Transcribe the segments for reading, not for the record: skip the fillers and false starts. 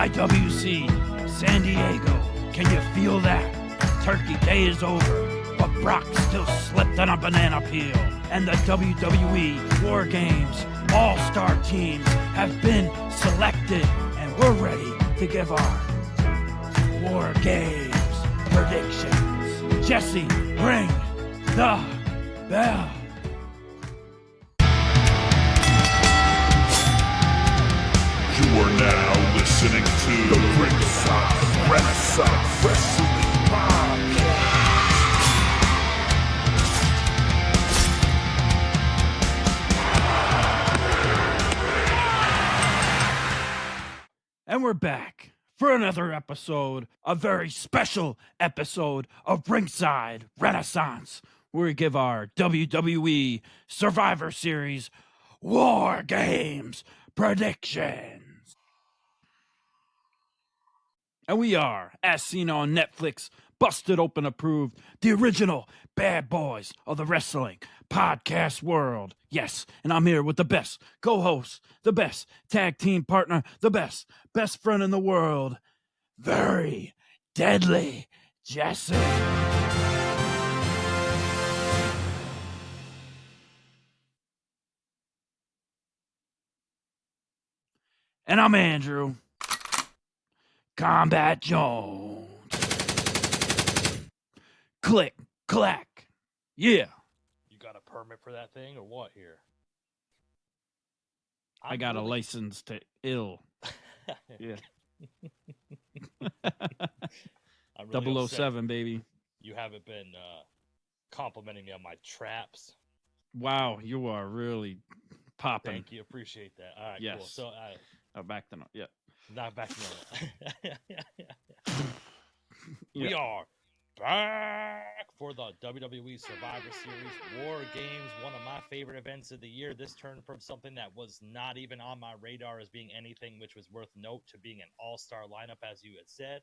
IWC San Diego. Can you feel that? Turkey Day is over, but Brock still slipped on a banana peel. And the WWE WarGames All-Star teams have been selected, and we're ready to give our WarGames predictions. Jesse, ring the bell. You are now listening to the Ringside Renaissance Wrestling Podcast. And we're back for another episode, a very special episode of Ringside Renaissance, where we give our WWE Survivor Series WarGames predictions. And we are, as seen on Netflix, Busted Open Approved, the original bad boys of the wrestling podcast world. Yes, and I'm here with the best co-host, the best tag team partner, the best friend in the world, very deadly Jesse. And I'm Andrew, Kombat Jones. Click, clack. Yeah. You got a permit for that thing or what here? I got a license to ill. Yeah. I'm really 007, baby. You haven't been complimenting me on my traps. Wow, you are really popping. Thank you. Appreciate that. All right, yes. Cool. So, back then, yeah. Not back then. Yeah. We are back for the WWE Survivor Series WarGames, one of my favorite events of the year. This turned from something that was not even on my radar as being anything which was worth note to being an all-star lineup, as you had said.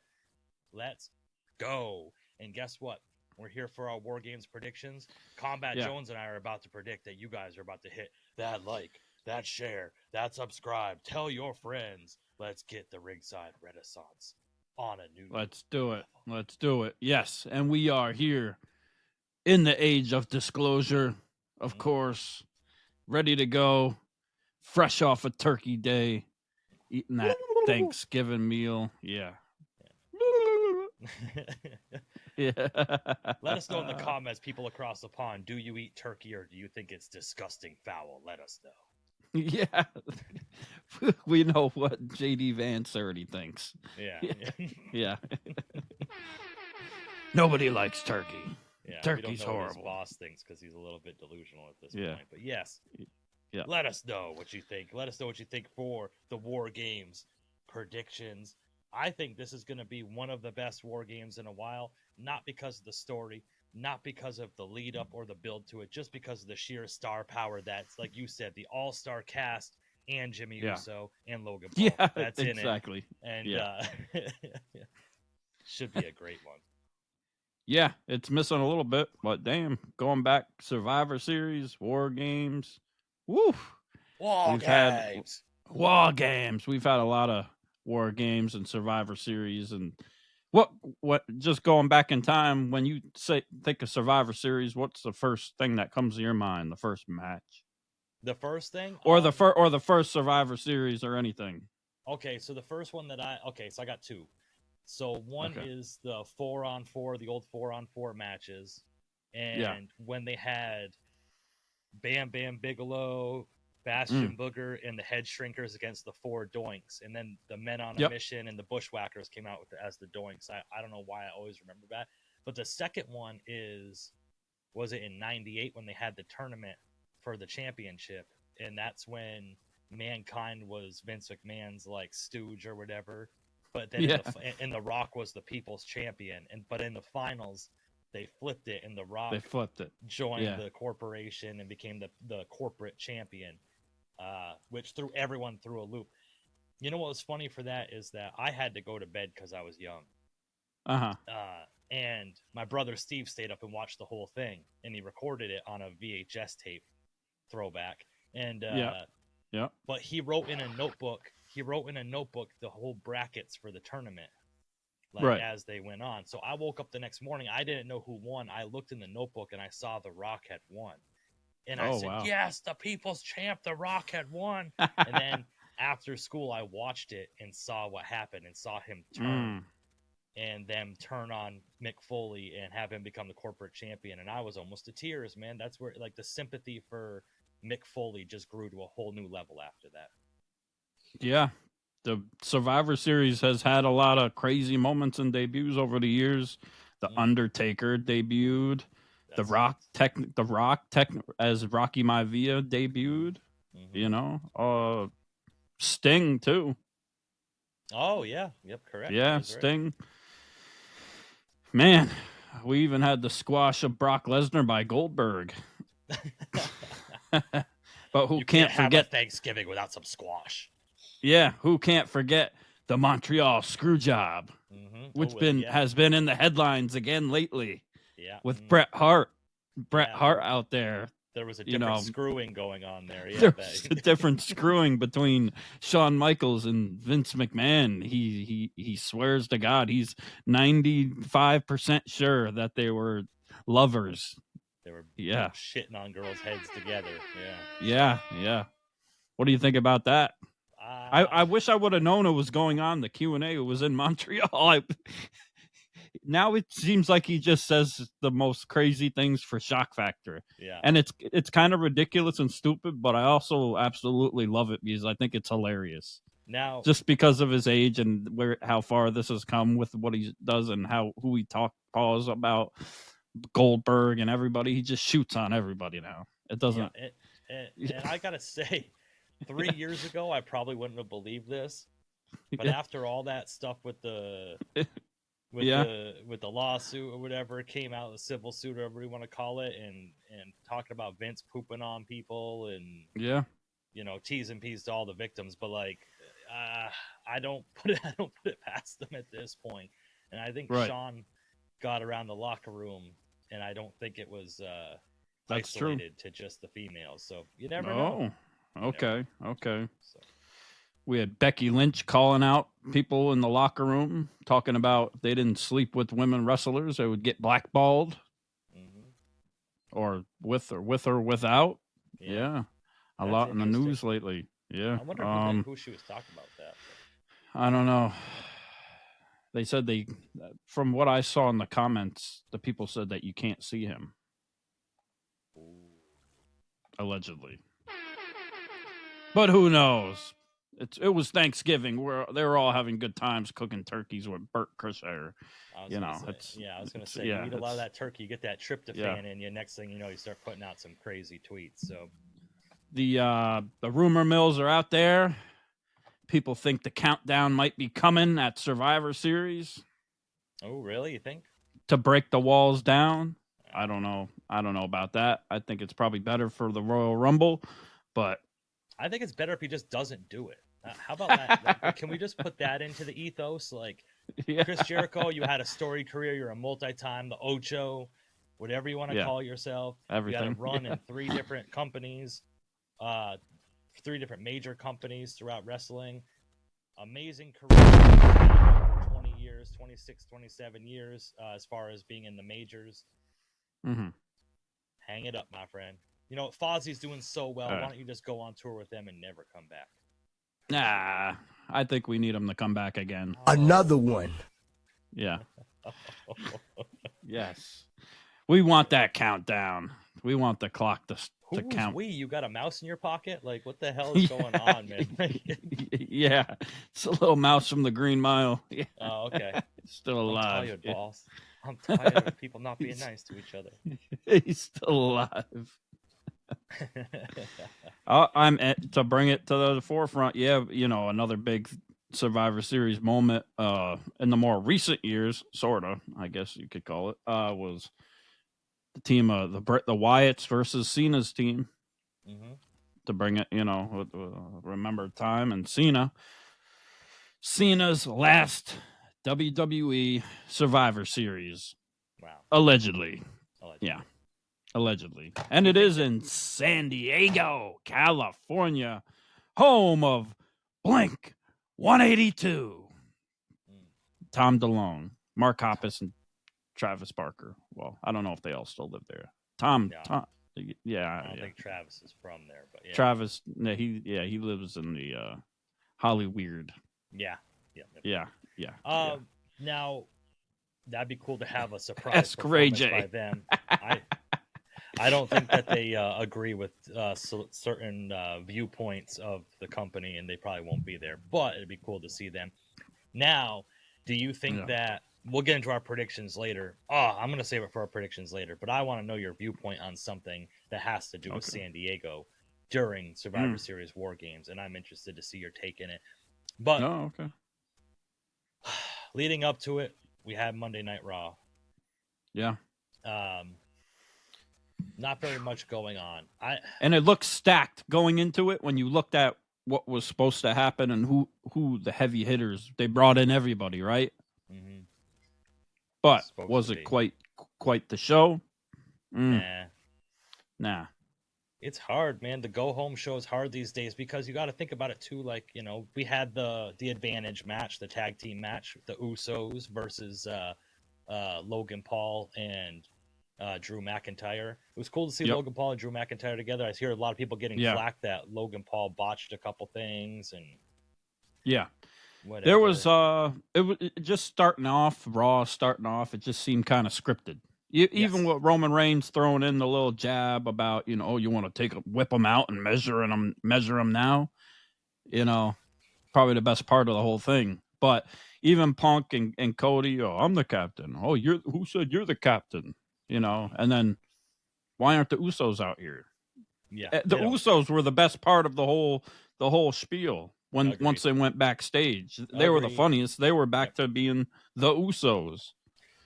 Let's go. And guess what? We're here for our WarGames predictions. Kombat Jones and I are about to predict that you guys are about to hit that like, that share, that subscribe. Tell your friends. Let's get the Ringside Renaissance on a new Let's do it. Let's do it. Yes, and we are here in the age of disclosure, of course, ready to go, fresh off a Turkey Day, eating that Thanksgiving meal. Yeah. Yeah. Let us know in the comments, people across the pond. Do you eat turkey or do you think it's disgusting foul? Let us know. Yeah. We know what JD Vance already thinks. Yeah. Yeah. Nobody likes turkey. Yeah, Turkey's we don't know horrible. What his boss thinks because he's a little bit delusional at this Yeah. point. But yes, yeah. Let us know what you think. Let us know what you think for the WarGames predictions. I think this is going to be one of the best WarGames in a while, not because of the story, not because of the lead up or the build to it, just because of the sheer star power that's, like you said, the all-star cast and Jimmy Uso and Logan Paul. Yeah, that's exactly. In it. And should be a great one. Yeah, it's missing a little bit, but damn, going back Survivor Series, WarGames, woo! WarGames. WarGames. We've had a lot of WarGames and Survivor Series, and what? Just going back in time, when you think of Survivor Series, what's the first thing that comes to your mind? The first match, the first thing, or the first Survivor Series, or anything. Okay, so the first one that so I got two. So one is the 4-on-4, the old 4-on-4 matches, and when they had Bam Bam Bigelow, Bastion Booger, and the Head Shrinkers against the 4 Doinks, and then the Men on a Mission and the Bushwhackers came out as the Doinks. I don't know why I always remember that. But the second one was it in 98 when they had the tournament for the championship, and that's when Mankind was Vince McMahon's like stooge or whatever. But then and the Rock was the people's champion, but in the finals they flipped it, and the Rock joined the corporation and became the corporate champion, which threw everyone through a loop. You know what was funny for that is that I had to go to bed because I was young. And my brother Steve stayed up and watched the whole thing, and he recorded it on a VHS tape throwback. And but he wrote in a notebook he wrote in a notebook the whole brackets for the tournament, like as they went on. So I woke up the next morning. I didn't know who won. I looked in the notebook and I saw The Rock had won. And I said, wow. yes, the people's champ, The Rock had won. And then after school, I watched it and saw what happened and saw him turn and them turn on Mick Foley and have him become the corporate champion. And I was almost to tears, man. That's where like the sympathy for Mick Foley just grew to a whole new level after that. Yeah. The Survivor Series has had a lot of crazy moments and debuts over the years. The Undertaker debuted. The Rock as Rocky Maivia debuted. You know, Sting too. Oh yeah, yep, correct. Yeah, Sting. Right. Man, we even had the squash of Brock Lesnar by Goldberg. But who can't forget have a Thanksgiving without some squash? Yeah, who can't forget the Montreal Screwjob, which has been in the headlines again lately. Yeah, with Bret Hart out there. There was a different screwing going on there. Yeah, there was a different screwing between Shawn Michaels and Vince McMahon. He swears to God he's 95% sure that they were lovers. They were shitting on girls' heads together. Yeah. What do you think about that? I wish I would have known it was going on. The Q&A was in Montreal. Now it seems like he just says the most crazy things for shock factor. Yeah. And it's kind of ridiculous and stupid, but I also absolutely love it because I think it's hilarious. Now, just because of his age and how far this has come with what he does and who he calls about Goldberg and everybody, he just shoots on everybody now. It doesn't. Yeah, and I gotta say, 3 years ago, I probably wouldn't have believed this, but after all that stuff with the lawsuit or whatever came out, the civil suit or whatever you want to call it, and talking about Vince pooping on people and T's and P's to all the victims, but like I don't put it past them at this point. And I think Shawn got around the locker room, and I don't think it was that's isolated to just the females. So you never know. Okay. So. We had Becky Lynch calling out people in the locker room, talking about they didn't sleep with women wrestlers, they would get blackballed, or with or without. Yeah. A lot in the news lately. Yeah. I wonder who she was talking about that. I don't know. They said from what I saw in the comments, the people said that you can't see him. Ooh. Allegedly. But who knows? It was Thanksgiving where they were all having good times cooking turkeys with Burt Kreischer. I was going to say, you eat a lot of that turkey, you get that tryptophan in you. Next thing you know, you start putting out some crazy tweets. So the rumor mills are out there. People think the countdown might be coming at Survivor Series. Oh, really? You think? To break the walls down? I don't know. I don't know about that. I think it's probably better for the Royal Rumble, but I think it's better if he just doesn't do it. How about that? Like, can we just put that into the ethos? Like, Chris Jericho, you had a storied career. You're a multi-time, the Ocho, whatever you want to call yourself. Everything. You had a run in 3 different companies, 3 different major companies throughout wrestling. Amazing career, 20 years, 26, 27 years, as far as being in the majors. Hang it up, my friend. You know, Fozzie's doing so well. Why don't you just go on tour with them and never come back? Nah, I think we need him to come back again. Another one. Yeah. Yes. We want that countdown. We want the clock to count. Who's we? You got a mouse in your pocket? Like, what the hell is going on, man? Yeah. It's a little mouse from the Green Mile. Yeah. Oh, okay. Still alive. I'm tired, boss. I'm tired of people not being nice to each other. He's still alive. I'm to bring it to the forefront. Yeah, another big Survivor Series moment in the more recent years, sorta, I guess you could call it, was the team of the Wyatts versus Cena's team. To bring it, remember time and Cena's last WWE Survivor Series. Wow. Allegedly. Yeah. Allegedly. And it is in San Diego, California, home of blank 182. Tom DeLonge, Mark Hoppus, and Travis Barker. Well, I don't know if they all still live there. Tom, yeah. I don't think Travis is from there, but yeah. Travis, he lives in the Hollyweird. Yeah. Now, that'd be cool to have a surprise performance by them. I don't think that they agree with certain viewpoints of the company, and they probably won't be there. But it'd be cool to see them. Now, do you think that we'll get into our predictions later? I'm going to save it for our predictions later, but I want to know your viewpoint on something that has to do with San Diego during Survivor Series WarGames, and I'm interested to see your take in it. But leading up to it, we had Monday Night Raw. Yeah. Not very much going on. And it looked stacked going into it when you looked at what was supposed to happen and who the heavy hitters. They brought in everybody, right? Mm-hmm. But was it quite the show? Nah. It's hard, man. The go-home show is hard these days because you got to think about it, too. Like, we had the advantage match, the tag team match, the Usos versus Logan Paul and Drew McIntyre. It was cool to see Logan Paul and Drew McIntyre together. I hear a lot of people getting flack that Logan Paul botched a couple things and whatever. There was it was just starting off. It just seemed kind of scripted. Even with Roman Reigns throwing in the little jab about you want to whip them out and measure them now. Probably the best part of the whole thing. But even Punk and Cody, I'm the captain. Who said you're the captain? And then why aren't the Usos out here? Yeah, the Usos were the best part of the whole spiel. Once they went backstage, they were the funniest. They were back to being the Usos.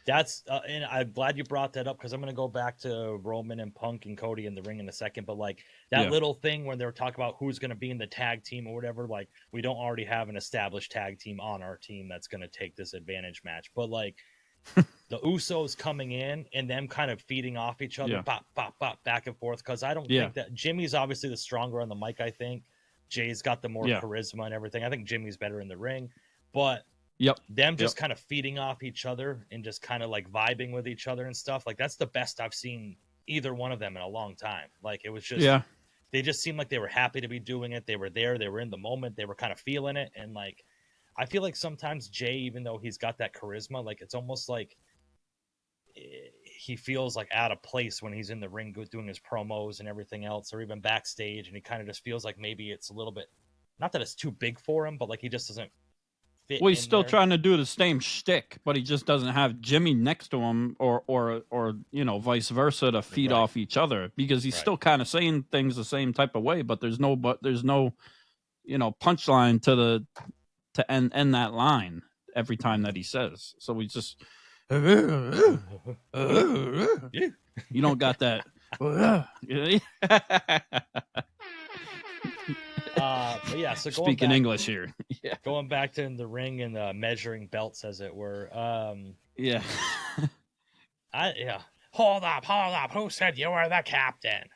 That's and I'm glad you brought that up because I'm going to go back to Roman and Punk and Cody in the ring in a second. But like that little thing when they were talking about who's going to be in the tag team or whatever, like we don't already have an established tag team on our team that's going to take this advantage match. But like the Usos coming in and them kind of feeding off each other, bop, bop, bop, back and forth. Because I don't think that Jimmy's obviously the stronger on the mic. I think Jay's got the more charisma and everything. I think Jimmy's better in the ring, but them just kind of feeding off each other and just kind of like vibing with each other and stuff. Like that's the best I've seen either one of them in a long time. Like it was just they just seemed like they were happy to be doing it. They were there. They were in the moment. They were kind of feeling it. And like I feel like sometimes Jay, even though he's got that charisma, like it's almost like he feels like out of place when he's in the ring doing his promos and everything else, or even backstage. And he kind of just feels like maybe it's a little bit, not that it's too big for him, but like he just doesn't fit. Well, he's still trying to do the same shtick, but he just doesn't have Jimmy next to him or vice versa to feed off each other because he's still kind of saying things the same type of way, but there's no punchline to end that line every time that he says. So we just you don't got that. But yeah, so speaking English here. Going back to the ring and measuring belts, as it were. Hold up. Who said you were the captain?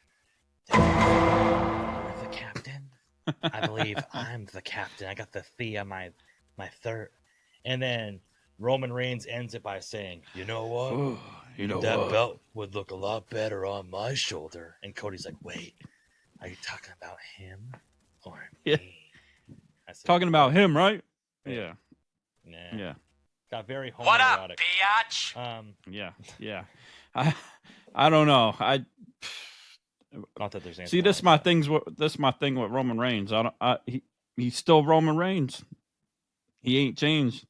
You're the captain? I believe I'm the captain. I got the on my third. And then Roman Reigns ends it by saying, you know what? Ooh, that belt would look a lot better on my shoulder. And Cody's like, wait, are you talking about him or me? I said, talking about him, right? Yeah. Got very homoerotic. What up, biatch? I don't know. Not that there's see. This is my thing with Roman Reigns. He's still Roman Reigns. He ain't changed.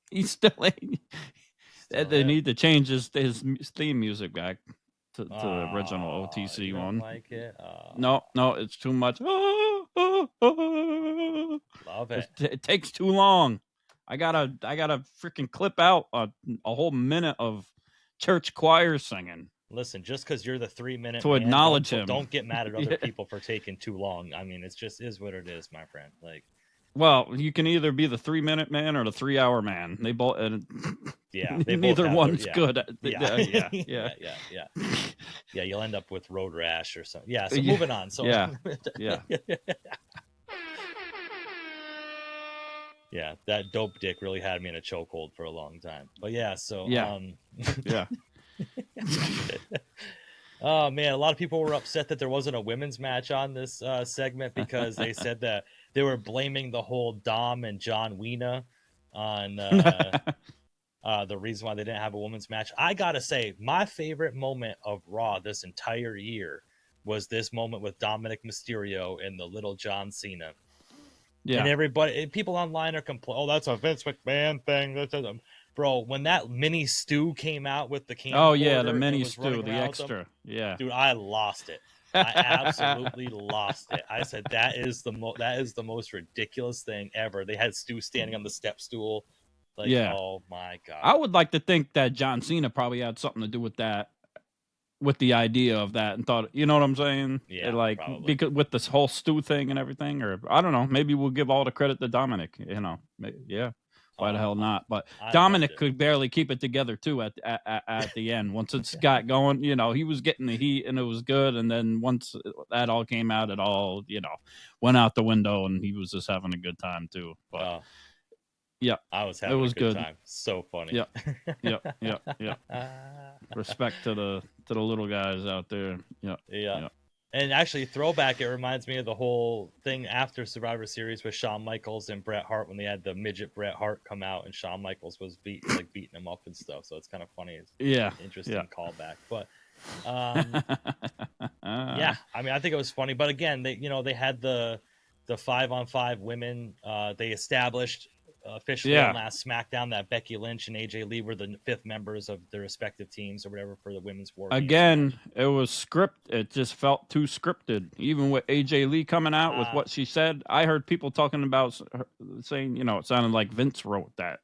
He still ain't. They need to change his theme music back to the original OTC one. Like it? No, it's too much. Love it. It takes too long. I gotta freaking clip out a whole minute of church choir singing. Listen, just because you're the 3-minute to acknowledge him, don't get mad at other people for taking too long. I mean, it's just is what it is, my friend. Like, well, you can either be the 3-minute man or the 3-hour man. They both, neither one's good. Yeah. You'll end up with road rash or something. Yeah. So moving on. So yeah. Yeah, that dope dick really had me in a chokehold for a long time. But yeah, so Yeah. Yeah. oh man, a lot of people were upset that there wasn't a women's match on this segment because they said that they were blaming the whole Dom and John Cena on the reason why they didn't have a women's match. I gotta say, my favorite moment of Raw this entire year was this moment with Dominic Mysterio and the little John Cena. Yeah. And everybody, people online are complaining, oh, that's a Vince McMahon thing. Bro, when that mini Stu came out with the camcorder, Oh yeah, the mini Stu, the extra. Yeah, dude, I lost it. I absolutely lost it. I said that is the most ridiculous thing ever. They had Stu standing on the step stool, like, yeah. oh my god. I would like to think that John Cena probably had something to do with that, with the idea of that, and thought, you know what I'm saying? Yeah, like probably. because with this whole Stu thing and everything, or I don't know, maybe we'll give all the credit to Dominic. You know, yeah. Why the hell not? But Dominic could barely keep it together too at the end. Once it's got going, you know, he was getting the heat and it was good. And then once that all came out, it all, you know, went out the window and he was just having a good time too. But yeah, I was having a good time. So funny. Yeah. Respect to the little guys out there. Yeah. And actually, throwback, it reminds me of the whole thing after Survivor Series with Shawn Michaels and Bret Hart when they had the midget Bret Hart come out and Shawn Michaels was beating him up and stuff. So it's kind of funny. It's interesting callback. But yeah, I mean, I think it was funny. But again, they had the 5-on-5 women. They established officially on last SmackDown that Becky Lynch and AJ Lee were the 5th members of their respective teams or whatever for the women's war. Again, it was it just felt too scripted. Even with AJ Lee coming out with what she said, I heard people talking about saying, you know, it sounded like Vince wrote that.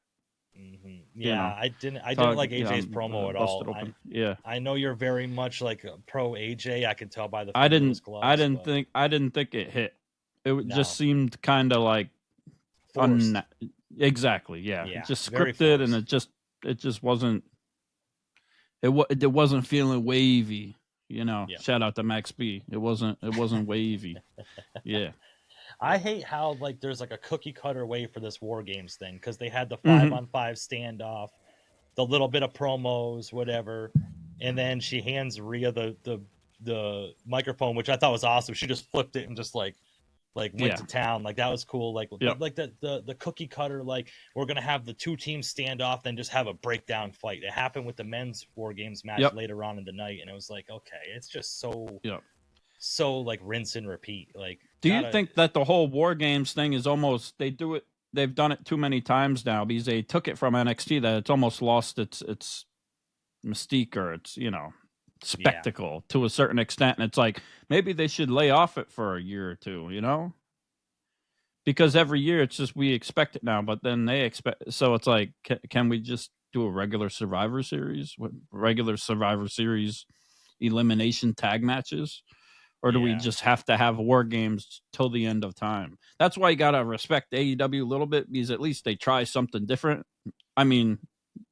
Mm-hmm. Yeah, you know, I didn't like AJ's promo at all. Yeah, I know you're very much like pro AJ. I could tell by the gloves. I didn't think it hit. It just seemed kind of like exactly. Yeah, it just scripted, and it just wasn't. It wasn't feeling wavy. You know, shout out to Max B. It wasn't wavy. Yeah. I hate how like there's like a cookie cutter way for this WarGames thing because they had the 5-on-5 standoff, the little bit of promos, whatever, and then she hands Rhea the microphone, which I thought was awesome. She just flipped it and just like went to town. Like that was cool. Like like the cookie cutter, like we're gonna have the 2 teams stand off, then just have a breakdown fight. It happened with the men's WarGames match later on in the night, and it was like, okay, it's just so like rinse and repeat. Like, do you think that the whole WarGames thing is almost they've done it too many times now because they took it from NXT that it's almost lost its mystique or its, you know, spectacle to a certain extent, and it's like maybe they should lay off it for a year or two, you know, because every year it's just we expect it now, but then they expect, so it's like can we just do a regular Survivor Series with regular Survivor Series elimination tag matches, or do we just have to have WarGames till the end of time? That's why you gotta respect AEW a little bit, because at least they try something different. I mean,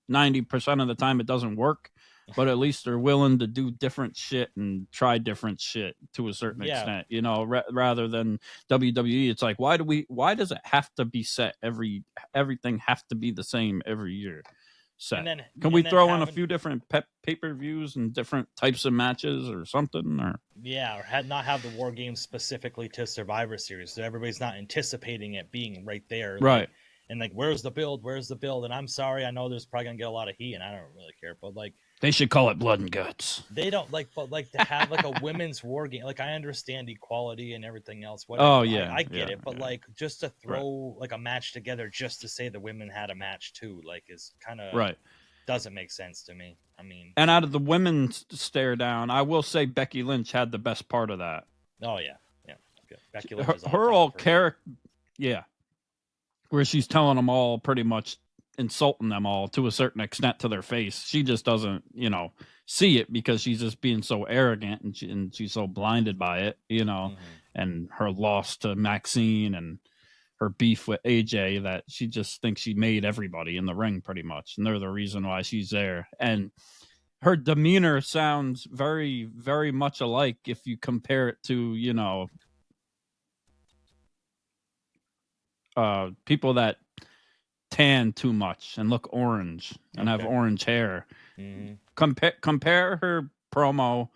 90% of the time it doesn't work, but at least they're willing to do different shit and try different shit to a certain extent, you know, rather than WWE. It's like, why does it have to be set everything have to be the same every year set? Can we throw in a few different pay-per-views and different types of matches or something? Or not have the WarGames specifically to Survivor Series, so everybody's not anticipating it being right there. Right. And like, where's the build? And I'm sorry, I know there's probably gonna get a lot of heat, and I don't really care, but like, they should call it Blood and Guts. They don't but to have like a women's war game. Like, I understand equality and everything else. Whatever. Oh yeah, I get it. But like, just to throw like a match together just to say the women had a match too, like, is kind of doesn't make sense to me. I mean, and out of the women's stare down, I will say Becky Lynch had the best part of that. Oh yeah. Okay. Becky Lynch her whole character, where she's telling them all pretty much, insulting them all to a certain extent to their face. She just doesn't, you know, see it because she's just being so arrogant and she's so blinded by it, you know, and her loss to Maxine and her beef with AJ, that she just thinks she made everybody in the ring pretty much, and they're the reason why she's there. And her demeanor sounds very, very much alike if you compare it to, you know, people that tan too much and look orange and have orange hair. Mm-hmm. Compare her promo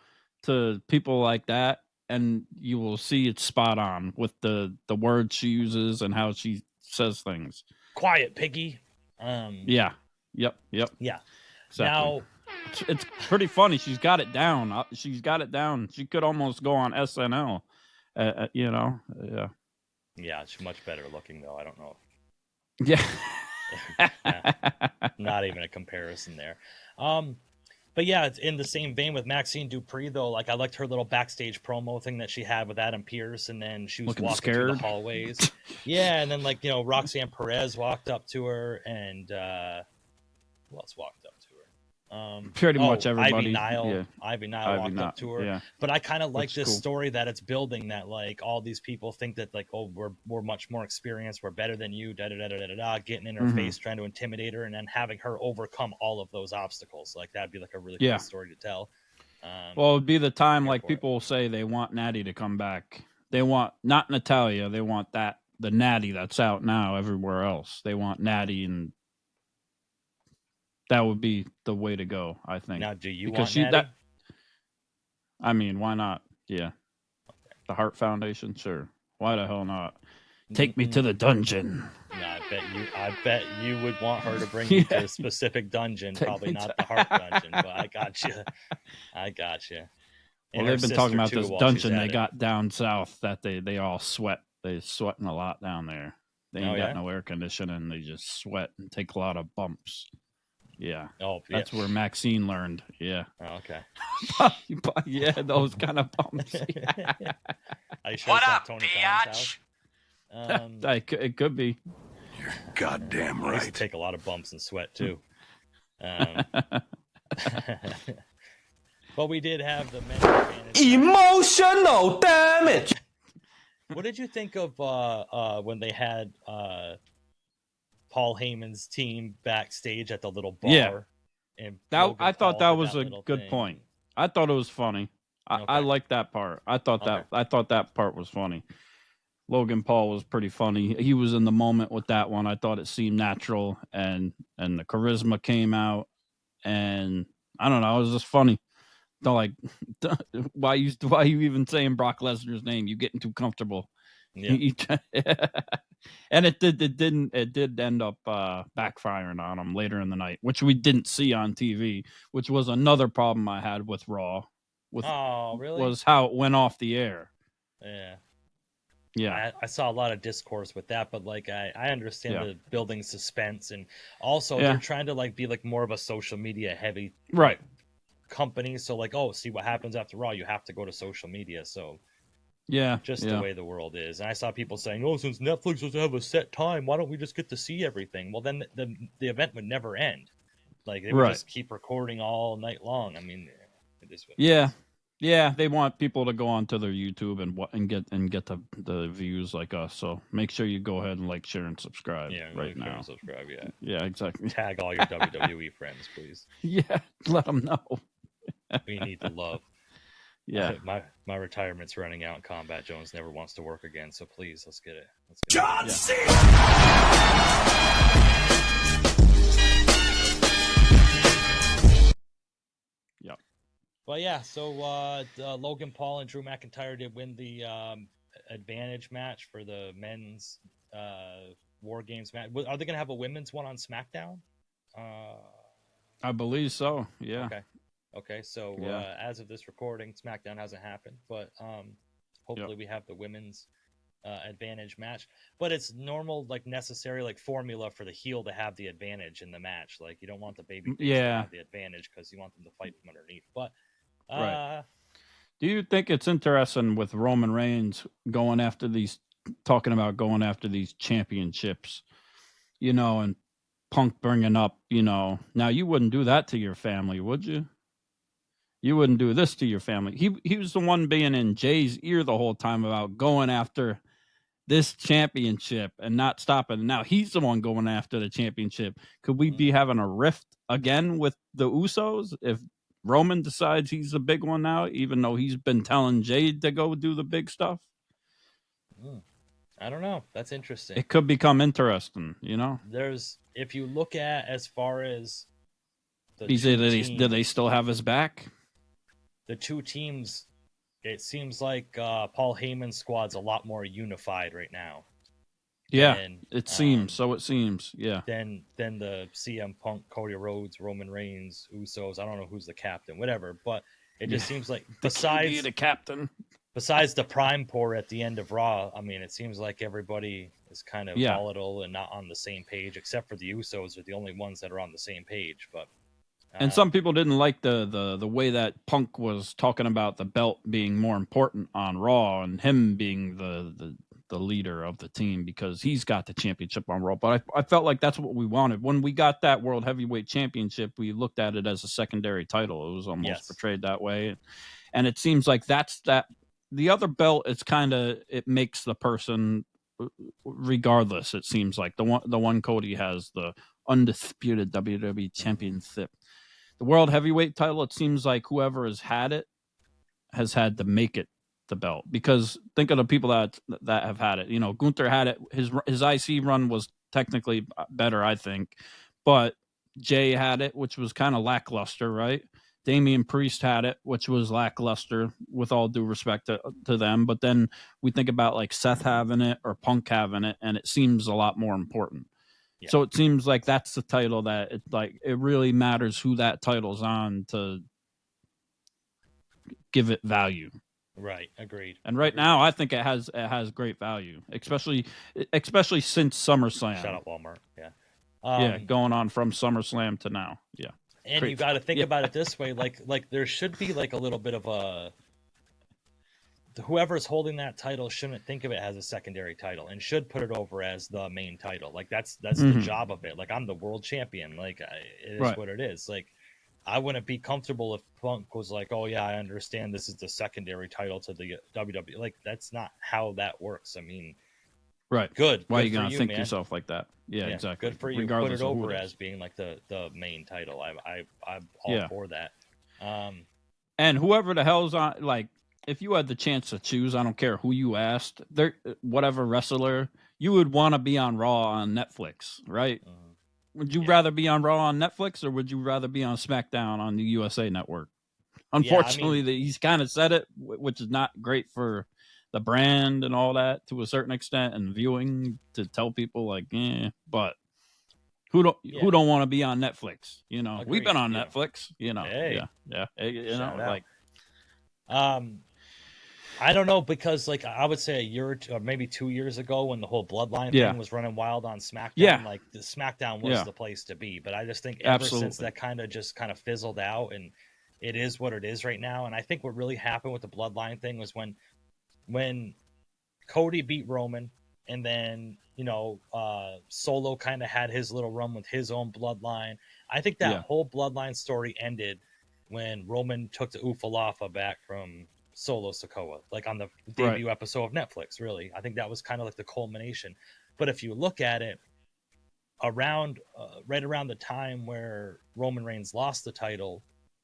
to people like that, and you will see it's spot on with the words she uses and how she says things. Quiet, piggy. Yeah. Yep. Yeah. Exactly. Now, it's pretty funny. She's got it down. She could almost go on SNL. Yeah. Yeah, she's much better looking though. I don't know. Yeah. Not even a comparison there. But yeah, it's in the same vein with Maxine Dupree though. Like I liked her little backstage promo thing that she had with Adam Pearce, and then she was Looking walking scared. through the hallways. Yeah, and then like Roxanne Perez walked up to her, and who else walked up to her? Pretty much everybody. Ivy Nile walked up to her. Yeah. But I kind of like this cool. story that it's building, that like all these people think that like, oh, we're much more experienced, we're better than you, getting in her face, trying to intimidate her, and then having her overcome all of those obstacles. Like that'd be like a really cool story to tell. Well, it'd be the time like people will say they want Natty to come back. They want not Natalya. They want the Natty that's out now everywhere else. They want Natty, and that would be the way to go, I think. Now, do you want Natty? I mean, why not? Yeah. Okay. The Hart Foundation, sure. Why the hell not? Take me to the dungeon. No, I bet you would want her to bring you to a specific dungeon, probably not the Hart dungeon, but I got you. Well, they've been talking about this dungeon they got down south that they all sweat. They're sweating a lot down there. They ain't got no air conditioning. They just sweat and take a lot of bumps. Yeah. Oh, that's where Maxine learned. Yeah. Oh, okay. Yeah, those kind of bumps. Are you sure what up, Tony biatch? It could be. You're goddamn right. I used to take a lot of bumps and sweat too. But we did have the men's advantage. Emotional damage. What did you think of when they had Paul Heyman's team backstage at the little bar? Yeah. And I thought that was a good point. I thought it was funny. I liked that part. I thought that part was funny. Logan Paul was pretty funny. He was in the moment with that one. I thought it seemed natural, and the charisma came out, and I don't know, it was just funny. Like, why you even saying Brock Lesnar's name? You getting too comfortable. Yeah. And it did end up backfiring on him later in the night, which we didn't see on TV, which was another problem I had with Raw. Really? Was how it went off the air. Yeah. I saw a lot of discourse with that, but like I understand the building suspense, and also they're trying to like be like more of a social media heavy company. So like, see what happens after Raw, you have to go to social media. So the way the world is. And I saw people saying, since Netflix doesn't have a set time, why don't we just get to see everything? Well, then the event would never end. Like they would just keep recording all night long. I mean, it is what it is. Yeah, they want people to go onto their YouTube and get the views like us. So make sure you go ahead and like, share, and subscribe right now. And subscribe, yeah, exactly. Tag all your WWE friends, please. Yeah, let them know. We need the love. Yeah, my retirement's running out, and Combat Jones never wants to work again. So please, let's get it. John Cena. Yep. But yeah, so Logan Paul and Drew McIntyre did win the advantage match for the men's WarGames match. Are they going to have a women's one on SmackDown? I believe so. Yeah. Okay. So as of this recording, SmackDown hasn't happened, but hopefully we have the women's advantage match. But it's normal, like necessary, like formula for the heel to have the advantage in the match. Like you don't want the baby to have the advantage because you want them to fight from underneath. But do you think it's interesting with Roman Reigns talking about going after these championships, and Punk bringing up, now you wouldn't do that to your family, would you? You wouldn't do this to your family. He was the one being in Jay's ear the whole time about going after this championship and not stopping. Now he's the one going after the championship. Could we be having a rift again with the Usos if Roman decides he's the big one now, even though he's been telling Jay to go do the big stuff? I don't know. That's interesting. It could become interesting, There's if you look at as far as the do they still have his back? The two teams, it seems like Paul Heyman's squad's a lot more unified right now. Yeah, it seems. So it seems. Yeah. Than the CM Punk, Cody Rhodes, Roman Reigns, Usos. I don't know who's the captain, whatever. But it just seems like besides the captain, besides the Prime Pour at the end of Raw, I mean, it seems like everybody is kind of volatile and not on the same page, except for the Usos are the only ones that are on the same page. But and some people didn't like the way that Punk was talking about the belt being more important on Raw and him being the leader of the team because he's got the championship on Raw. But I felt like that's what we wanted. When we got that World Heavyweight Championship, we looked at it as a secondary title. It was almost portrayed that way. And it seems like the other belt, it's kind of, it makes the person regardless. It seems like the one Cody has, the undisputed WWE Championship. The World Heavyweight title, it seems like whoever has had it has had to make it the belt, because think of the people that have had it. You know, Gunther had it. His IC run was technically better, I think, but Jay had it, which was kind of lackluster, right? Damian Priest had it, which was lackluster, with all due respect to them. But then we think about like Seth having it or Punk having it, and it seems a lot more important. Yeah. So it seems like that's the title that it really matters who that title's on to give it value. Right, agreed. And right now, I think it has great value, especially since SummerSlam. Shout out Walmart, going on from SummerSlam to now, And you got to think about it this way, like there should be like a little bit of a, whoever's holding that title shouldn't think of it as a secondary title and should put it over as the main title. Like that's the job of it. Like, I'm the world champion. Like, it is what it is. Like, I wouldn't be comfortable if Punk was like, oh yeah, I understand this is the secondary title to the WWE. Like, that's not how that works. I mean, right. Good. Why are you going to think yourself like that? Yeah, exactly. Good for you. Regardless, put it over as being like the main title. I'm all for that. And whoever the hell's on, like, if you had the chance to choose, I don't care who you asked, whatever wrestler, you would want to be on Raw on Netflix, right? Would you rather be on Raw on Netflix, or would you rather be on SmackDown on the USA Network? Unfortunately, he's kind of said it, which is not great for the brand and all that to a certain extent, and viewing, to tell people like, but who don't want to be on Netflix? You know, we've been on Netflix. You know, you know, like, I don't know, because like I would say a year or two, or maybe 2 years ago, when the whole Bloodline thing was running wild on SmackDown, like the SmackDown was the place to be. But I just think ever since that kind of fizzled out, and it is what it is right now. And I think what really happened with the Bloodline thing was when Cody beat Roman, and then Solo kind of had his little run with his own Bloodline. I think that whole Bloodline story ended when Roman took the Ufalafa back from Solo Sikoa, like on the debut episode of Netflix. Really, I think that was kind of like the culmination. But if you look at it, right around the time where Roman Reigns lost the title,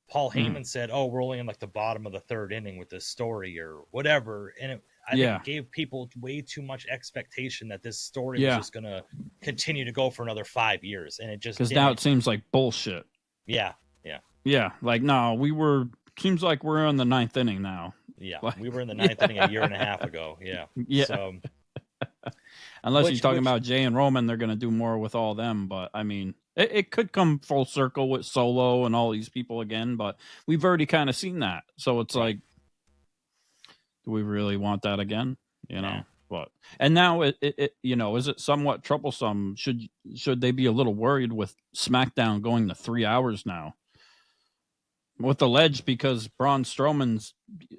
Paul Heyman said, "Oh, we're only in like the bottom of the third inning with this story or whatever," and I think it gave people way too much expectation that this story was just going to continue to go for another 5 years, and it just, because now it seems like bullshit. Yeah. Like, no, seems like we're in the ninth inning now. Yeah, we were in the ninth inning a year and a half ago. Yeah. So, unless you're talking about Jay and Roman, they're going to do more with all them. But I mean, it could come full circle with Solo and all these people again. But we've already kind of seen that, so it's like, do we really want that again? You know. But and now it is it somewhat troublesome? Should they be a little worried with SmackDown going to 3 hours now? With the ledge, because Braun Strowman's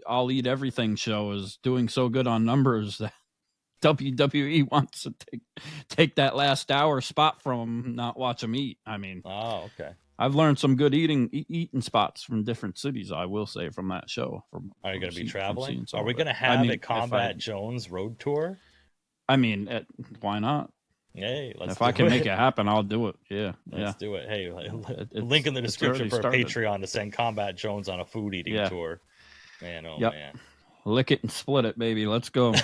I'll Eat Everything show is doing so good on numbers that WWE wants to take that last hour spot from him, not watch him eat. I mean, okay. I've learned some good eating spots from different cities, I will say, from that show. Are you going to be traveling? Are we going to have a Combat Jones road tour? I mean, why not? Hey, if I can make it happen, I'll do it. Let's do it. Hey, link in the description for Patreon to send Combat Jones on a food eating tour. Man, man. Lick it and split it, baby. Let's go.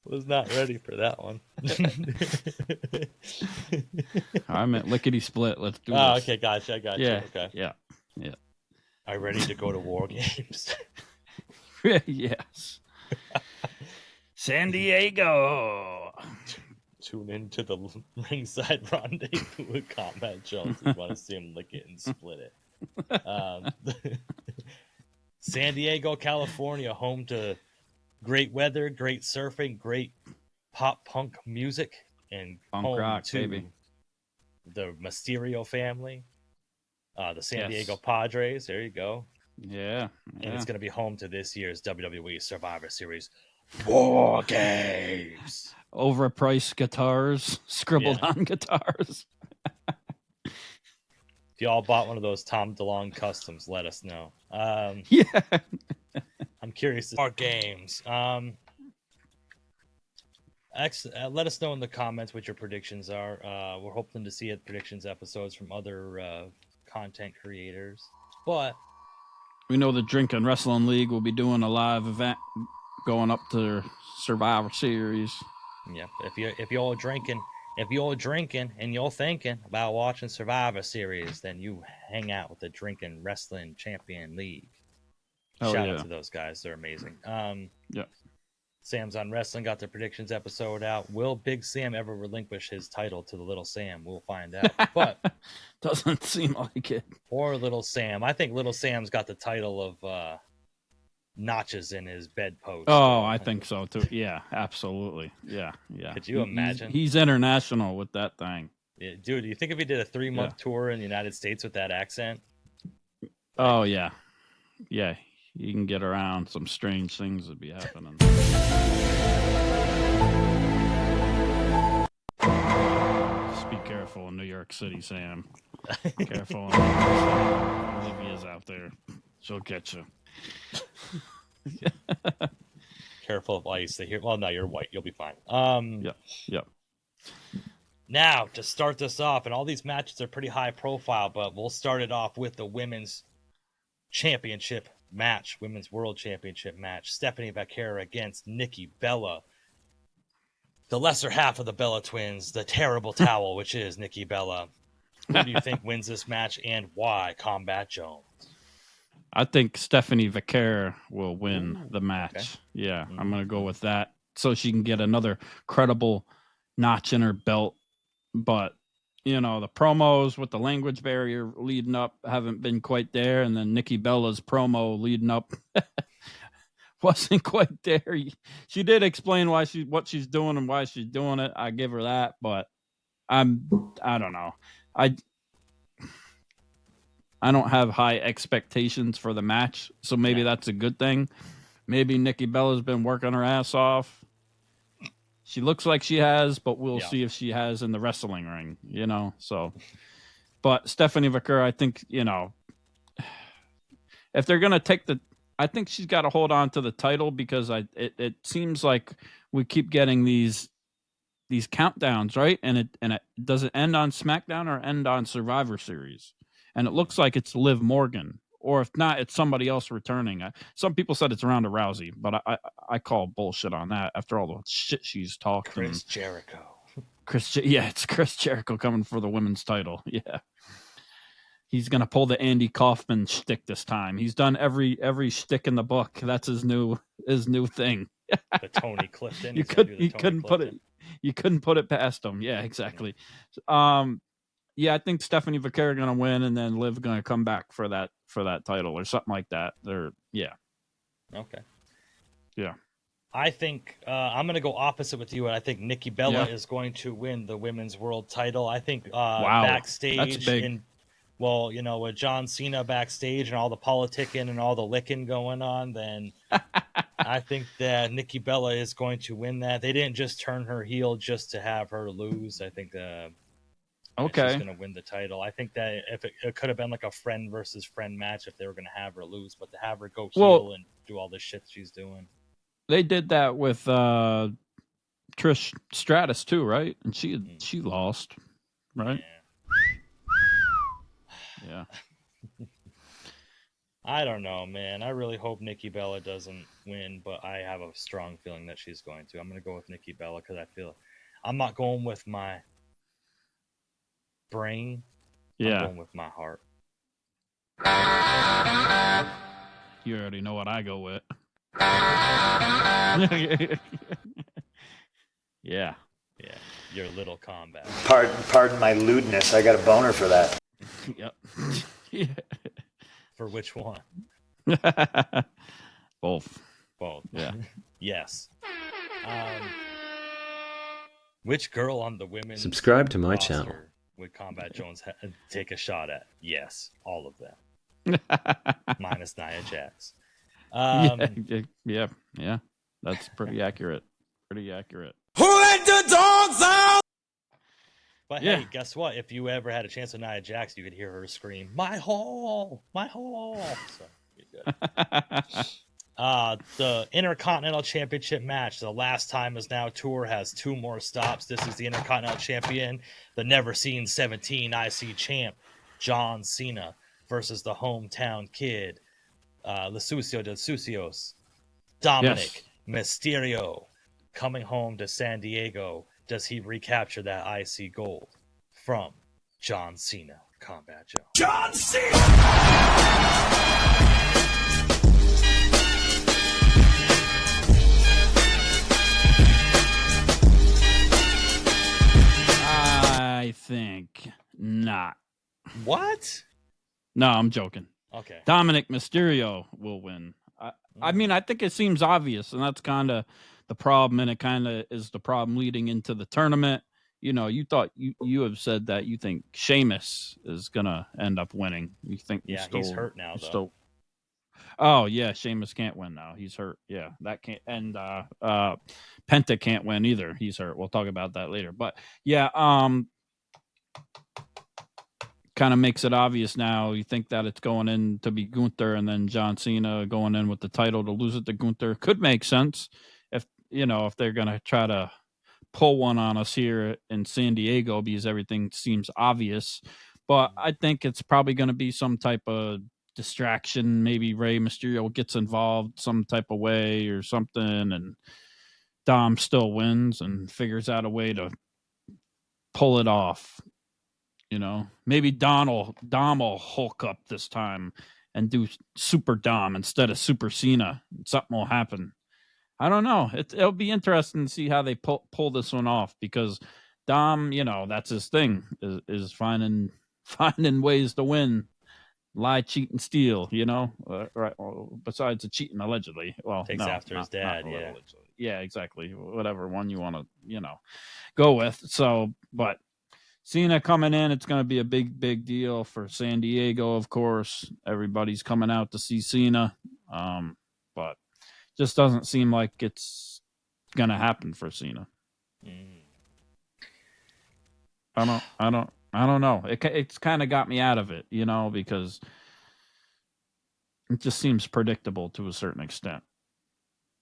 Was not ready for that one. I meant lickety split. Let's do Oh, this. okay, gotcha. I got Yeah, you. Okay. yeah. Are you ready to go to War Games? Yes. San Diego. Tune into the Ringside Rendezvous with Combat Jones. You want to see him lick it and split it. San Diego, California, home to great weather, great surfing, great pop punk music, and Punk home rock, to baby. the Mysterio family, the San Yes. Diego Padres. There you go. Yeah. And yeah. it's going to be home to this year's WWE Survivor Series WarGames. Overpriced guitars, scribbled Yeah. on guitars. If y'all bought one of those Tom DeLonge customs, let us know. Yeah. I'm curious. Our games. Let us know in the comments what your predictions are. We're hoping to see predictions episodes from other content creators. But We know the Drinking Wrestling League will be doing a live event going up to Survivor Series. yeah, if you're drinking and you're thinking about watching Survivor Series, then you hang out with the Drinking Wrestling Champion League. Oh, Shout yeah. out to those guys; they're amazing. Yeah. Sam's on Wrestling got their predictions episode out. Will Big Sam ever relinquish his title to the Little Sam? We'll find out. But Doesn't seem like it. poor Little Sam. I think Little Sam's got the title of notches in his bedpost. Oh, I think so too. Yeah, absolutely. Yeah. Could you imagine? He's international with that thing. Yeah, dude, do you think if he did a 3-month tour in the United States with that accent? Oh, yeah. Yeah. You can get around. Some strange things would be happening. Just be careful in New York City, Sam. Careful in New York City. Olivia's out there. She'll get you. Careful of ice. Well, no, you're white. You'll be fine. Yep. Now, to start this off, and all these matches are pretty high profile, but we'll start it off with the women's championship match, women's world championship match. Stephanie Vaquer against Nikki Bella. The lesser half of the Bella twins, the terrible towel, which is Nikki Bella. Who do you think wins this match and why? Combat Jones. I think Stephanie Vaquer will win the match. Okay. Yeah, I'm going to go with that so she can get another credible notch in her belt. But, you know, the promos with the language barrier leading up haven't been quite there. And then Nikki Bella's promo leading up wasn't quite there. She did explain what she's doing and why she's doing it. I give her that. But I don't know. I don't have high expectations for the match, so maybe that's a good thing. Maybe Nikki Bella's been working her ass off. She looks like she has, but we'll see if she has in the wrestling ring, you know? So, but Stephanie Vaquer, I think, you know, if they're going to I think she's got to hold on to the title because it seems like we keep getting these countdowns, right? And it does it end on SmackDown or end on Survivor Series? And it looks like it's Liv Morgan, or if not, it's somebody else returning. Some people said it's Ronda Rousey, but I call bullshit on that after all the shit she's talked. Chris Jericho. It's Chris Jericho coming for the women's title. Yeah, he's gonna pull the Andy Kaufman shtick this time. He's done every shtick in the book. That's his new thing. The Tony Clifton. You couldn't put it past him. Yeah, exactly. Yeah, I think Stephanie Vaquer going to win, and then Liv going to come back for that title or something like that. Okay. Yeah. I think I'm going to go opposite with you, and I think Nikki Bella is going to win the women's world title. I think backstage, that's big. With John Cena backstage and all the politicking and all the licking going on, then I think that Nikki Bella is going to win that. They didn't just turn her heel just to have her lose. I think she's going to win the title. I think that if it could have been like a friend versus friend match if they were going to have her lose, but to have her go heel and do all this shit she's doing. They did that with Trish Stratus too, right? And she lost, right? Yeah. I don't know, man. I really hope Nikki Bella doesn't win, but I have a strong feeling that she's going to. I'm going to go with Nikki Bella because I feel I'm not going with my brain. Yeah. I'm going with my heart. You already know what I go with. Yeah. Yeah, your little combat. Pardon my lewdness. I got a boner for that. Yep. Yeah. For which one? Both. Both. Yeah. Yes. Which girl on the women's Subscribe to my roster channel. would Combat Jones take a shot at? Yes, all of them. Minus Nia Jax. Yeah. That's pretty accurate. Pretty accurate. Who let the dogs out? But Yeah. hey, guess what? If you ever had a chance with Nia Jax, you could hear her scream, "My hole! My hole!" So, you're good. The Intercontinental Championship match. The last time is now tour has 2 more stops. This is the Intercontinental Champion, the never seen 17 IC champ, John Cena, versus the hometown kid, Lesucio del Sucios, Dominic Mysterio, coming home to San Diego. Does he recapture that IC gold from John Cena, Combat Jones? John Cena! I think not. What? No, I'm joking. Okay. Dominic Mysterio will win. I mean, I think it seems obvious, and that's kind of the problem, and it kind of is the problem leading into the tournament. You know, you thought you have said that you think Sheamus is gonna end up winning. You think He's hurt now, though. Oh yeah, Sheamus can't win now. He's hurt. Yeah, that can't. And Penta can't win either. He's hurt. We'll talk about that later. But yeah, kind of makes it obvious now. You think that it's going in to be Gunther, and then John Cena going in with the title to lose it to Gunther. Could make sense if they're gonna try to pull one on us here in San Diego because everything seems obvious. But I think it's probably going to be some type of distraction. Maybe Rey Mysterio gets involved some type of way or something, and Dom still wins and figures out a way to pull it off. You know, maybe Dom will Hulk up this time and do Super Dom instead of Super Cena. Something will happen. I don't know. It'll be interesting to see how they pull this one off, because Dom, that's his thing, is finding ways to win, lie, cheat, and steal. Right? Besides the cheating, allegedly. Well, Takes after his dad. Yeah. Yeah, exactly. Whatever one you want to, go with. So, but Cena coming in, it's going to be a big deal for San Diego. Of course, everybody's coming out to see Cena. But just doesn't seem like it's going to happen for Cena. I don't know. It's kind of got me out of it, because it just seems predictable to a certain extent.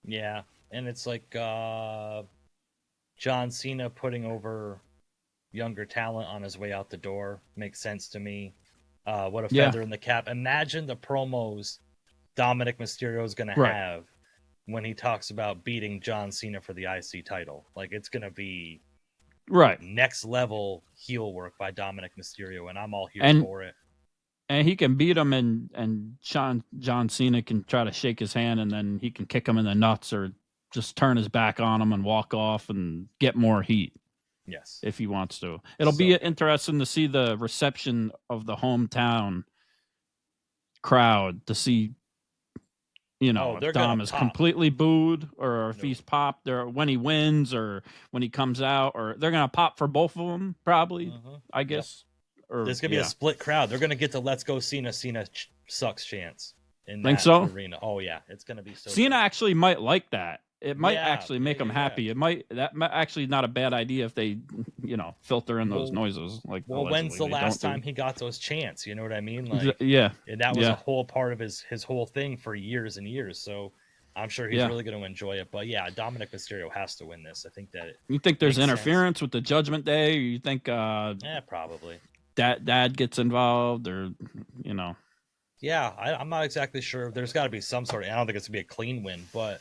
Yeah, and it's like John Cena putting over younger talent on his way out the door makes sense to me. What a feather in the cap. Imagine the promos Dominic Mysterio is going to have when he talks about beating John Cena for the IC title. Like, it's going to be next level heel work by Dominic Mysterio, and I'm all here for it. And he can beat him, and John Cena can try to shake his hand, and then he can kick him in the nuts or just turn his back on him and walk off and get more heat. Yes. If he wants to. It'll be interesting to see the reception of the hometown crowd, to see if Dom is completely booed or if he's popped, or when he wins or when he comes out, or they're going to pop for both of them, probably, I guess. Or, there's going to be a split crowd. They're going to get the Let's Go Cena sucks chance in that arena. Oh, yeah. It's going to be so Cena good. actually might like that. It might actually make him happy. That might actually not a bad idea if they, filter in those noises. Like, when's the last time he got those chants? You know what I mean? Like, and that was a whole part of his whole thing for years and years. So I'm sure he's really going to enjoy it. But yeah, Dominic Mysterio has to win this. I think that. You think there's interference with the Judgment Day? Or you think? Probably. Dad gets involved, or Yeah, I'm not exactly sure. There's got to be some sort of. I don't think it's gonna be a clean win, but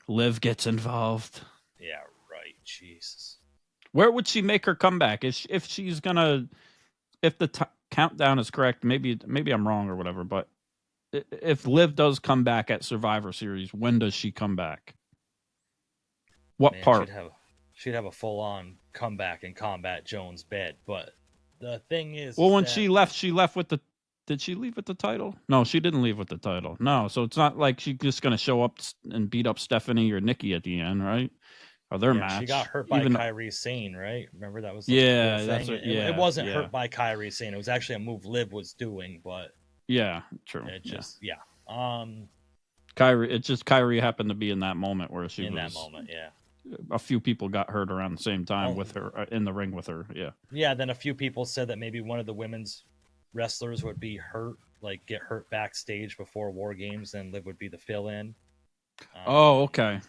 Liv gets involved. yeah, right. Jesus. Where would she make her comeback? If she's gonna, if the countdown is correct, maybe I'm wrong or whatever. But if Liv does come back at Survivor Series, when does she come back? What Man, part? she'd have a full on comeback in Combat Jones' bed. But the thing is, Well, when that, she left with the. Did she leave with the title? No, she didn't leave with the title. No, so it's not like she's just gonna show up and beat up Stephanie or Nikki at the end, right? Or their match. she got hurt by Kairi Sane, right? Remember that was the yeah, thing? that's what, yeah. It wasn't yeah. hurt by Kairi Sane. It was actually a move Liv was doing, but yeah, true. it just Kyrie happened to be in that moment where she in was. That moment, yeah. A few people got hurt around the same time with her in the ring with her. Yeah. Yeah. Then a few people said that maybe one of the women's wrestlers would be hurt, like get hurt backstage before WarGames, and Liv would be the fill-in. Okay.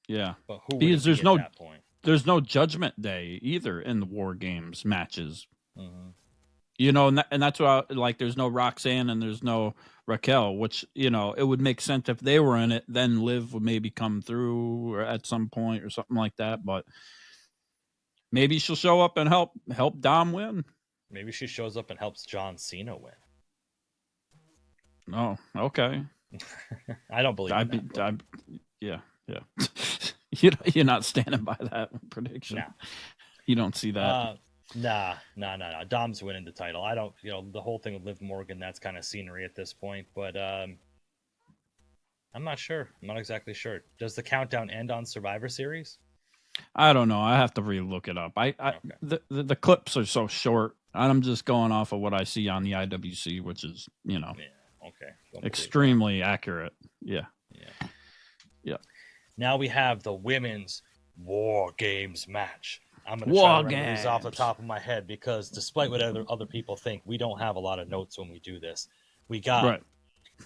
Yeah. But who? Because there's no that point? There's no Judgment Day either in the WarGames matches. Mm-hmm. You know, and that's why like there's no Roxanne and there's no Raquel, which it would make sense if they were in it. Then Liv would maybe come through or at some point or something like that. But maybe she'll show up and help Dom win. Maybe she shows up and helps John Cena win. Oh, okay. I don't believe that. Yeah. You're not standing by that prediction. Nah. You don't see that. Nah. Dom's winning the title. I don't. The whole thing with Liv Morgan, that's kind of scenery at this point. But I'm not sure. I'm not exactly sure. Does the countdown end on Survivor Series? I don't know. I have to re-look it up. Okay. The clips are so short. I'm just going off of what I see on the IWC, which is extremely accurate. Yeah. Now we have the women's WarGames match. I'm going to try to remember these off the top of my head because despite what other people think, we don't have a lot of notes when we do this. We got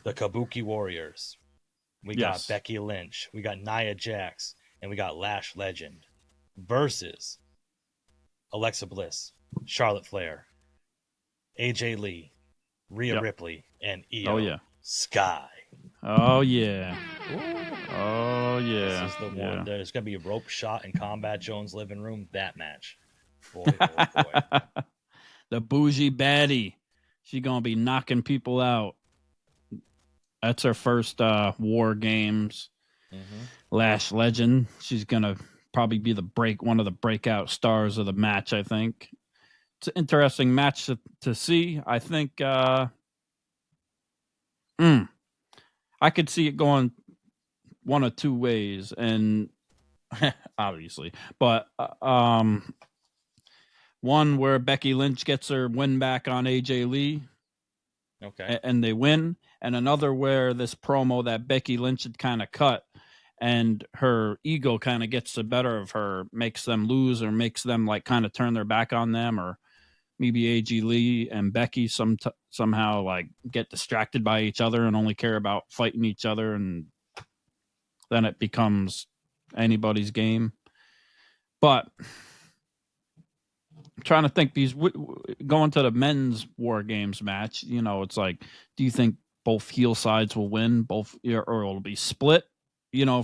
the Kabuki Warriors. We got Becky Lynch. We got Nia Jax. And we got Lash Legend versus Alexa Bliss, Charlotte Flair, AJ Lee, Rhea Ripley, and Io Sky. Oh, yeah. Oh, yeah. This is the one. There's going to be a rope shot in Combat Jones' living room. That match. Boy. The bougie baddie. She going to be knocking people out. That's her first WarGames. Mm-hmm. Lash Legend. She's going to probably be one of the breakout stars of the match, I think. It's an interesting match to see. I think I could see it going one of two ways, and obviously, but one where Becky Lynch gets her win back on AJ Lee, and they win, and another where this promo that Becky Lynch had kind of cut, and her ego kind of gets the better of her, makes them lose or makes them like kind of turn their back on them, or maybe AJ Lee and Becky somehow like get distracted by each other and only care about fighting each other, and then it becomes anybody's game. But I'm trying to think, these going to the men's WarGames match, it's like, do you think both heel sides will win, or it'll be split?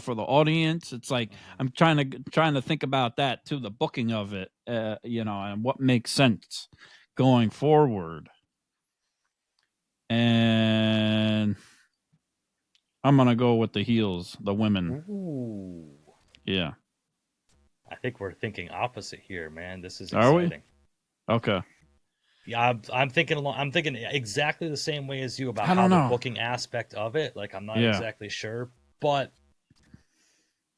For the audience, it's like I'm trying to think about that too, the booking of it, and what makes sense going forward. And I'm gonna go with the heels, the women. Ooh. Yeah. I think we're thinking opposite here, man. This is exciting. Are we? Okay. Yeah, I'm thinking exactly the same way as you about how the booking aspect of it. Like, I'm not exactly sure, but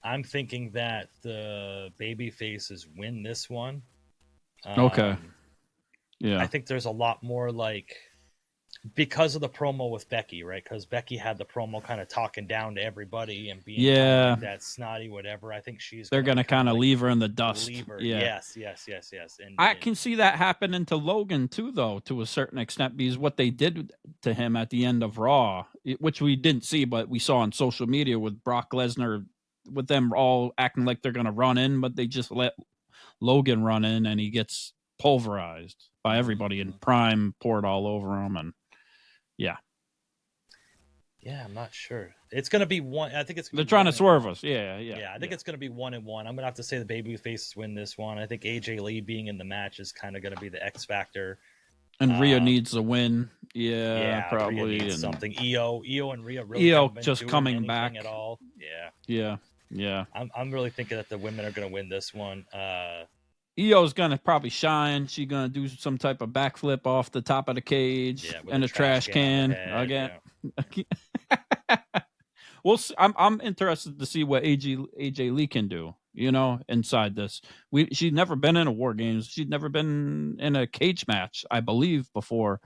I'm thinking that the baby faces win this one. Okay. Yeah. I think there's a lot more like, because of the promo with Becky, right? Because Becky had the promo kind of talking down to everybody and being like that snotty whatever. I think they're gonna kind of leave her in the dust. Yeah. Yes. And I can see that happening to Logan too, though, to a certain extent, because what they did to him at the end of Raw, which we didn't see, but we saw on social media with Brock Lesnar, with them all acting like they're gonna run in, but they just let Logan run in and he gets pulverized. by everybody, and Prime poured all over him, and yeah. Yeah, I'm not sure. It's gonna be one. I think it's. They're trying to swerve us. Yeah. I think it's gonna be 1-1. I'm gonna have to say the baby faces win this one. I think AJ Lee being in the match is kind of gonna be the X factor. And Rhea needs a win. Yeah, probably. Rhea needs and something. Io and Rhea really haven't been just doing coming back at all. Yeah. I'm really thinking that the women are gonna win this one. Io's gonna probably shine. She's gonna do some type of backflip off the top of the cage and a trash can again. Yeah. We'll see. I'm interested to see what AJ Lee can do. Inside this, she'd never been in a WarGames. She'd never been in a cage match, I believe, before.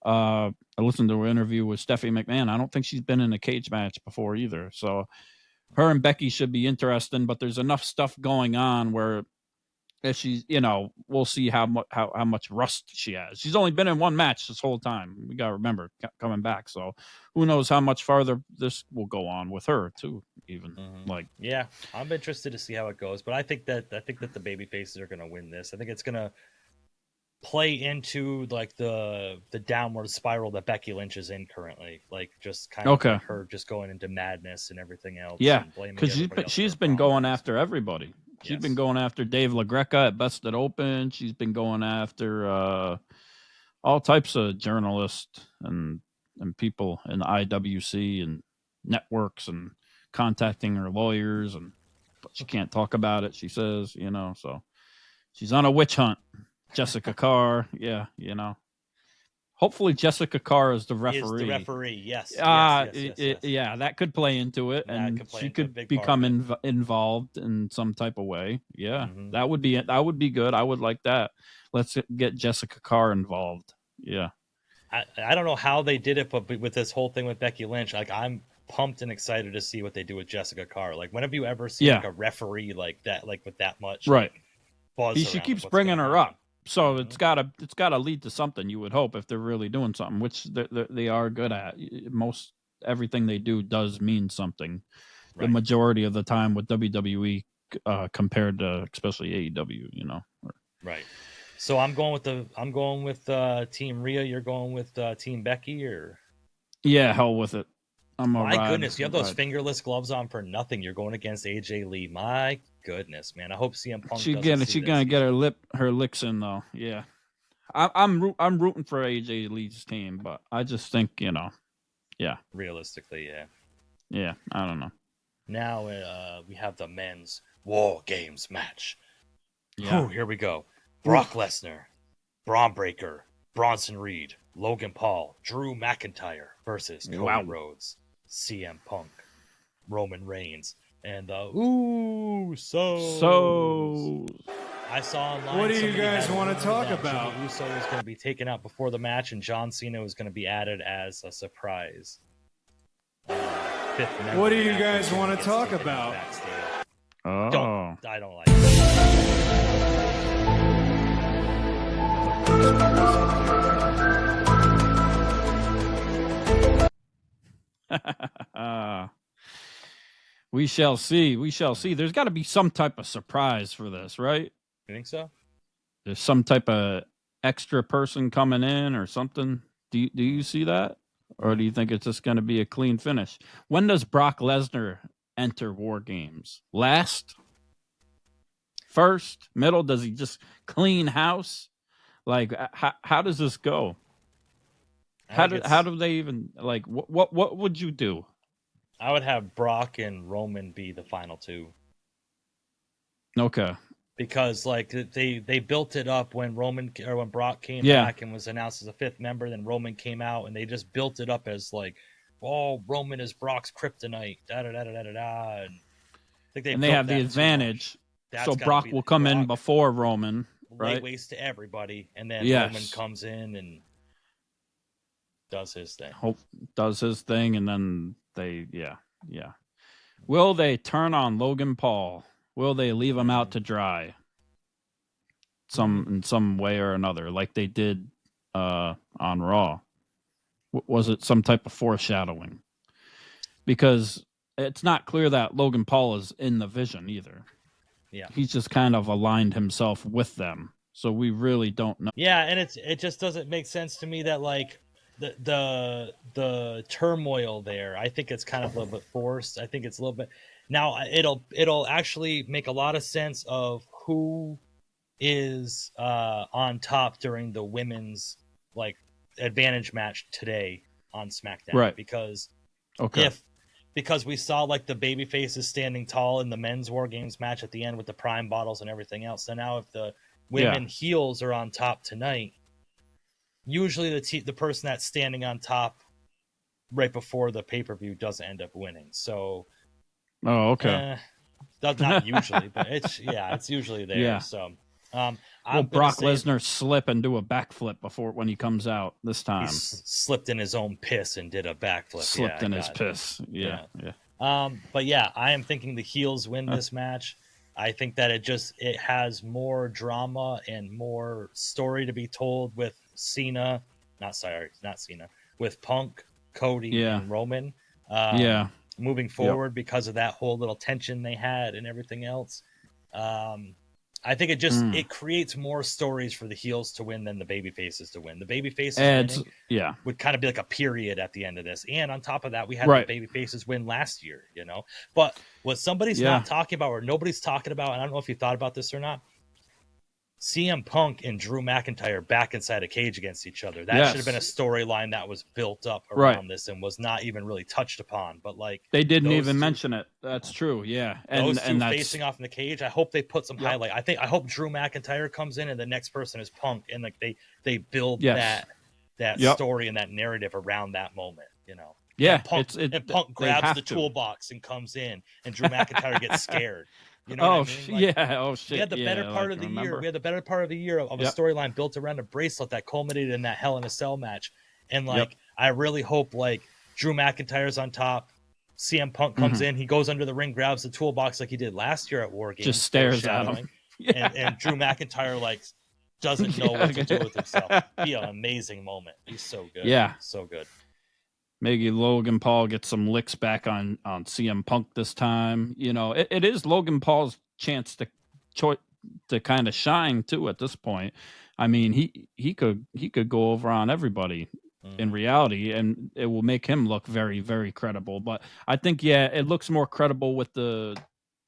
I listened to her interview with Stephanie McMahon. I don't think she's been in a cage match before either. So, her and Becky should be interesting. But there's enough stuff going on where, if she's, we'll see how much rust she has. She's only been in one match this whole time. We gotta remember coming back. So, who knows how much farther this will go on with her too. Even I'm interested to see how it goes. But I think that the baby faces are gonna win this. I think it's gonna play into like the downward spiral that Becky Lynch is in currently. Like just kind of like her just going into madness and everything else. Yeah, because she's been going after everybody. She's been going after Dave LaGreca at Busted Open. She's been going after all types of journalists and people in the IWC and networks, and contacting her lawyers, but she can't talk about it, she says, so she's on a witch hunt. Jessica Carr, hopefully Jessica Carr is the referee. Yes. Yeah, that could play into it, and she could become involved in some type of way. Yeah, that would be good. I would like that. Let's get Jessica Carr involved. Yeah, I don't know how they did it, but with this whole thing with Becky Lynch, like I'm pumped and excited to see what they do with Jessica Carr. Like, when have you ever seen like a referee like that, like with that much right? Buzz she keeps bringing her up. So it's gotta lead to something, you would hope, if they're really doing something, which they are good at. Most everything they do does mean something. Right. The majority of the time with WWE compared to especially AEW, Right. So I'm going with Team Rhea. You're going with Team Becky, or? Yeah, hell with it. My goodness, you have those fingerless gloves on for nothing. You're going against AJ Lee. My goodness, man. I hope CM Punk. She's gonna get her licks in though. Yeah, I'm rooting for AJ Lee's team, but I just think realistically, yeah. I don't know. Now we have the men's WarGames match. Yeah, here we go. Brock Lesnar, Braun Breaker, Bronson Reed, Logan Paul, Drew McIntyre versus Cody Rhodes, CM Punk, Roman Reigns, and the Usos. I saw online. What do you guys want to talk about? Jimmy Uso was going to be taken out before the match, and John Cena was going to be added as a surprise. What do you guys want to talk about? Oh, I don't like it. We shall see. There's got to be some type of surprise for this, right? You think so? There's some type of extra person coming in or something. Do you see that? Or do you think it's just going to be a clean finish? When does Brock Lesnar enter WarGames? Last? First? Middle? Does he just clean house? Like, how does this go? How do they even, like, what would you do? I would have Brock and Roman be the final two. Okay. Because like they built it up when when Brock came back and was announced as a fifth member, then Roman came out and they just built it up as like, oh, Roman is Brock's kryptonite, da da da da da da. And I think they have the advantage, so Brock will come in before Roman, right? Waste to everybody, and then Roman comes in and does his thing. And then they Will they turn on Logan Paul? Will they leave him out to dry? In some way or another, like they did on Raw. Was it some type of foreshadowing? Because it's not clear that Logan Paul is in the vision either. Yeah. He's just kind of aligned himself with them. So we really don't know. Yeah, and it just doesn't make sense to me that like the turmoil there. I think it's kind of a little bit forced. I think it's a little bit now. It'll actually make a lot of sense of who is on top during the women's like advantage match today on SmackDown, Right? Because okay, because we saw like the baby faces standing tall in the men's War Games match at the end with the prime bottles and everything else. So now if the women heels are on top tonight, usually the person that's standing on top right before the pay-per-view doesn't end up winning. So okay. Not usually, but it's usually there. Yeah. So will Brock Lesnar slip and do a backflip before when he comes out this time? He slipped in his own piss and did a backflip. Slipped in his piss. Yeah. But yeah, I am thinking the heels win this match. I think that it has more drama and more story to be told with with Punk, Cody, and Roman. Moving forward because of that whole little tension they had and everything else. I think it creates more stories for the heels to win than the baby faces to win. The baby faces winning would kind of be like a period at the end of this. And on top of that, we had the baby faces win last year, But what somebody's not talking about or nobody's talking about, and I don't know if you thought about this or not, CM Punk and Drew McIntyre back inside a cage against each other. That should have been a storyline that was built up around this and was not even really touched upon. But like they didn't even mention it. That's true. Yeah, and those two facing off in the cage. I hope they put some highlight. I hope Drew McIntyre comes in and the next person is Punk, and like they build that story and that narrative around that moment. Yeah, and Punk grabs the toolbox and comes in, and Drew McIntyre gets scared. You know what I mean? Oh shit! We had the better part of the year. We had the better part of the year of a storyline built around a bracelet that culminated in that Hell in a Cell match. And I really hope like Drew McIntyre's on top. CM Punk comes in, he goes under the ring, grabs the toolbox like he did last year at WarGames. Just stares at him. And Drew McIntyre like doesn't know what to do with himself. Be an amazing moment. He's so good. Yeah, so good. Maybe Logan Paul gets some licks back on CM Punk this time. It is Logan Paul's chance to kind of shine too at this point. I mean, he could go over on everybody in reality, and it will make him look very, very credible. But I think it looks more credible with the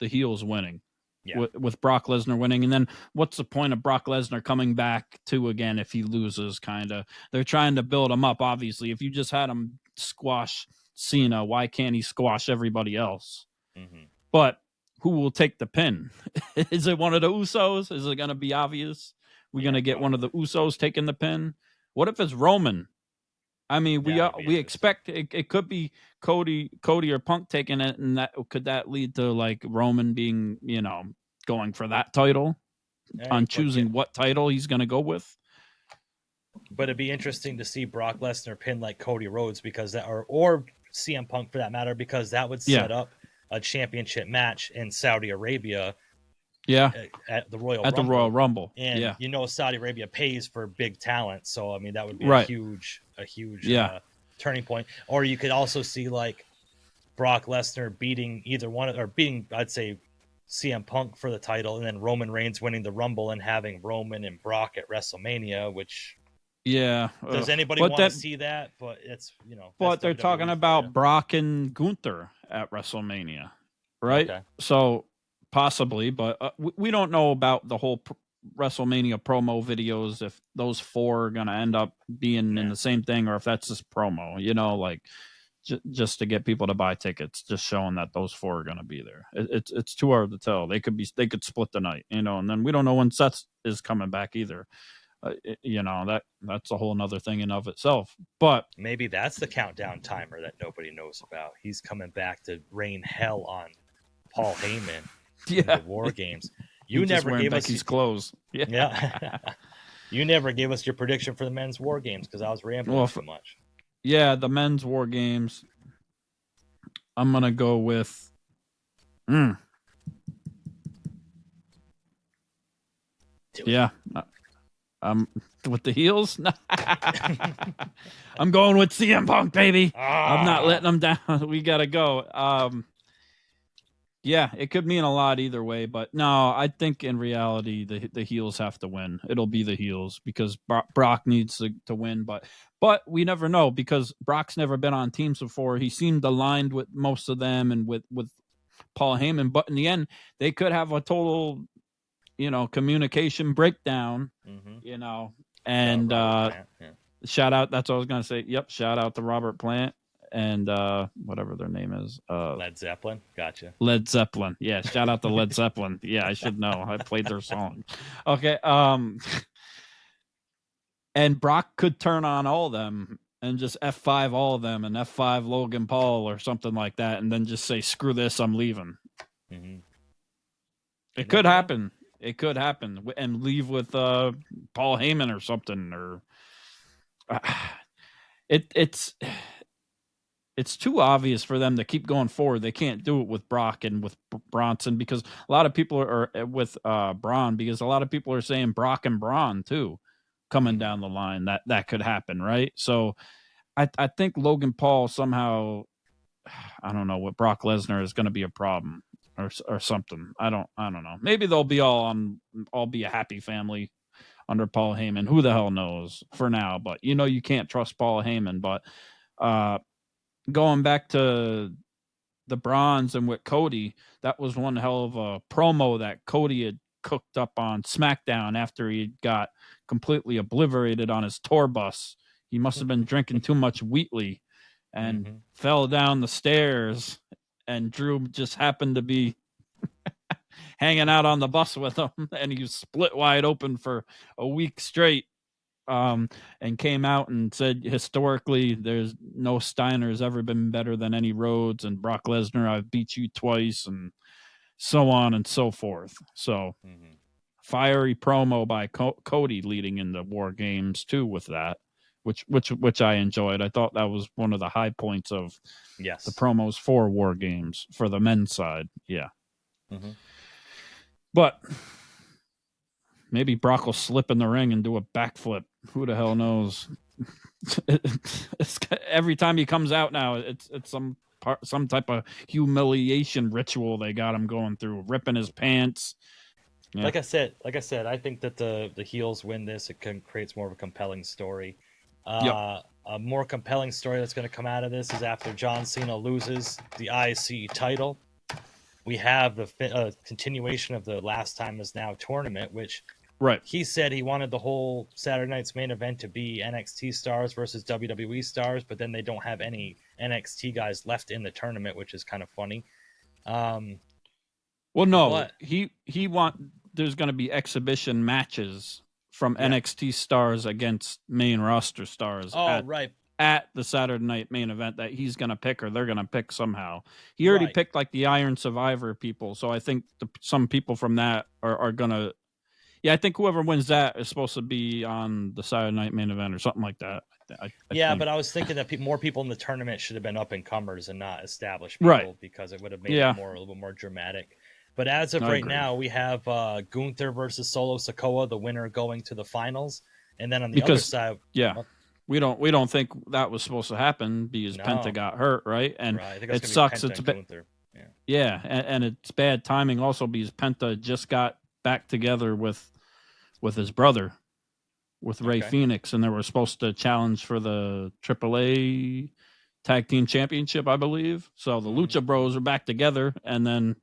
heels winning. Yeah. With Brock Lesnar winning, and then what's the point of Brock Lesnar coming back too again if he loses? Kind of, they're trying to build him up. Obviously, if you just had him squash Cena, why can't he squash everybody else? But who will take the pin? Is it one of the Usos? Is it going to be obvious? We're going to get one of the Usos taking the pin. What if it's Roman? I mean, we expect it could be Cody or Punk taking it, and could that lead to like Roman being, going for that title on choosing what title he's going to go with. But it'd be interesting to see Brock Lesnar pin like Cody Rhodes because or CM Punk for that matter, because that would set up a championship match in Saudi Arabia. Yeah, at the Royal Rumble. And Saudi Arabia pays for big talent, so I mean that would be a huge turning point. Or you could also see like Brock Lesnar beating I'd say CM Punk for the title, and then Roman Reigns winning the Rumble and having Roman and Brock at WrestleMania, which does anybody want to see that? But it's but they're talking about Brock and Gunther at WrestleMania, right? Okay. So possibly, but we don't know about the whole WrestleMania promo videos, if those four are going to end up being in the same thing, or if that's just promo, like just to get people to buy tickets, just showing that those four are going to be there. It's too hard to tell. They could split the night, and then we don't know when Seth is coming back either. That's a whole nother thing in of itself. But maybe that's the countdown timer that nobody knows about. He's coming back to rain hell on Paul Heyman. The War Games. You never gave us Becky's clothes. Yeah. You never gave us your prediction for the men's War Games because I was rambling too much. Yeah, the men's War Games. I'm gonna go with. Yeah. With the heels. I'm going with CM Punk, baby. I'm not letting them down. We gotta go. Yeah, it could mean a lot either way, but no, I think in reality the heels have to win. It'll be the heels because Brock needs to win, but we never know because Brock's never been on teams before. He seemed aligned with most of them and with Paul Heyman, but in the end, they could have a total, communication breakdown, and shout out. That's what I was gonna say. Yep, shout out to Robert Plant and whatever their name is. Led Zeppelin. Gotcha. Led Zeppelin. Yeah, shout out to Led Zeppelin. Yeah, I should know. I played their song. Okay. And Brock could turn on all of them and just F5 all of them and F5 Logan Paul or something like that, and then just say, "Screw this, I'm leaving." Mm-hmm. It could happen. It could happen, and leave with Paul Heyman or something, or it's too obvious for them to keep going forward. They can't do it with Brock and with Bronson because a lot of people are with Braun because a lot of people are saying Brock and Braun too coming down the line. That could happen, right? So I think Logan Paul somehow, I don't know, with Brock Lesnar is going to be a problem or something. I don't know. Maybe they'll be all be a happy family under Paul Heyman. Who the hell knows for now? But you can't trust Paul Heyman. But going back to the Bronze and with Cody, that was one hell of a promo that Cody had cooked up on SmackDown after he got completely obliterated on his tour bus. He must have been drinking too much Wheatley and fell down the stairs, and Drew just happened to be hanging out on the bus with him, and he was split wide open for a week straight. And came out and said historically there's no Steiner's ever been better than any Rhodes, and Brock Lesnar, I've beat you twice, and so on and so forth. So fiery promo by Cody leading into WarGames too with that, which I enjoyed. I thought that was one of the high points of the promos for WarGames for the men's side. Yeah. But maybe Brock will slip in the ring and do a backflip. Who the hell knows? Every time he comes out now, it's some type of humiliation ritual they got him going through, ripping his pants. Yeah. Like I said, I think that the heels win this. It creates more of a compelling story. A more compelling story that's going to come out of this is after John Cena loses the IC title. We have the continuation of the Last Time Is Now tournament, which he said he wanted the whole Saturday night's main event to be NXT stars versus WWE stars, but then they don't have any NXT guys left in the tournament, which is kind of funny. Well, no, there's going to be exhibition matches from NXT stars against main roster stars. At the Saturday night main event that he's going to pick, or they're going to pick somehow. He already picked like the Iron Survivor people. So I think some people from that are going to, I think whoever wins that is supposed to be on the Saturday night main event or something like that. I think. But I was thinking that more people in the tournament should have been up and comers and not established people because it would have made it a little bit more dramatic. But as of right now, we have Gunther versus Solo Sikoa, the winner going to the finals. And then on the other side, we don't think that was supposed to happen because Penta got hurt, right? And it sucks. It's Gunther. And it's bad timing also because Penta just got back together with his brother, with Rey Fenix, and they were supposed to challenge for the AAA Tag Team Championship, I believe. So the Lucha Bros are back together, and then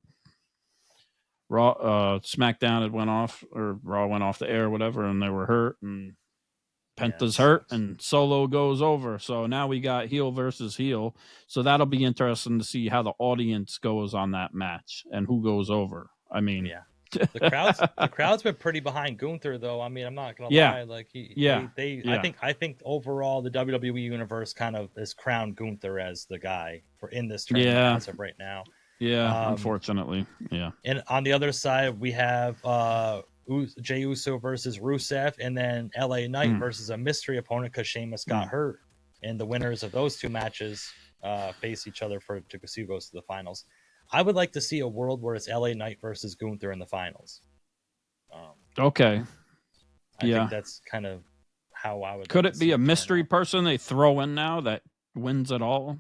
SmackDown had went off, or Raw went off the air, or whatever, and they were hurt, and Penta's hurt, and Solo goes over. So now we got heel versus heel. So that'll be interesting to see how the audience goes on that match and who goes over. I mean, the crowd's been pretty behind Gunther, though. I mean, I'm not gonna lie. Like, I think overall the WWE universe kind of has crowned Gunther as the guy in this tournament as of right now. Unfortunately, And on the other side, we have Jey Uso versus Rusev, and then LA Knight versus a mystery opponent because Sheamus got hurt. And the winners of those two matches face each other to see who goes to the finals. I would like to see a world where it's LA Knight versus Gunther in the finals. I think that's kind of how I would. Could it be a mystery person they throw in now that wins it all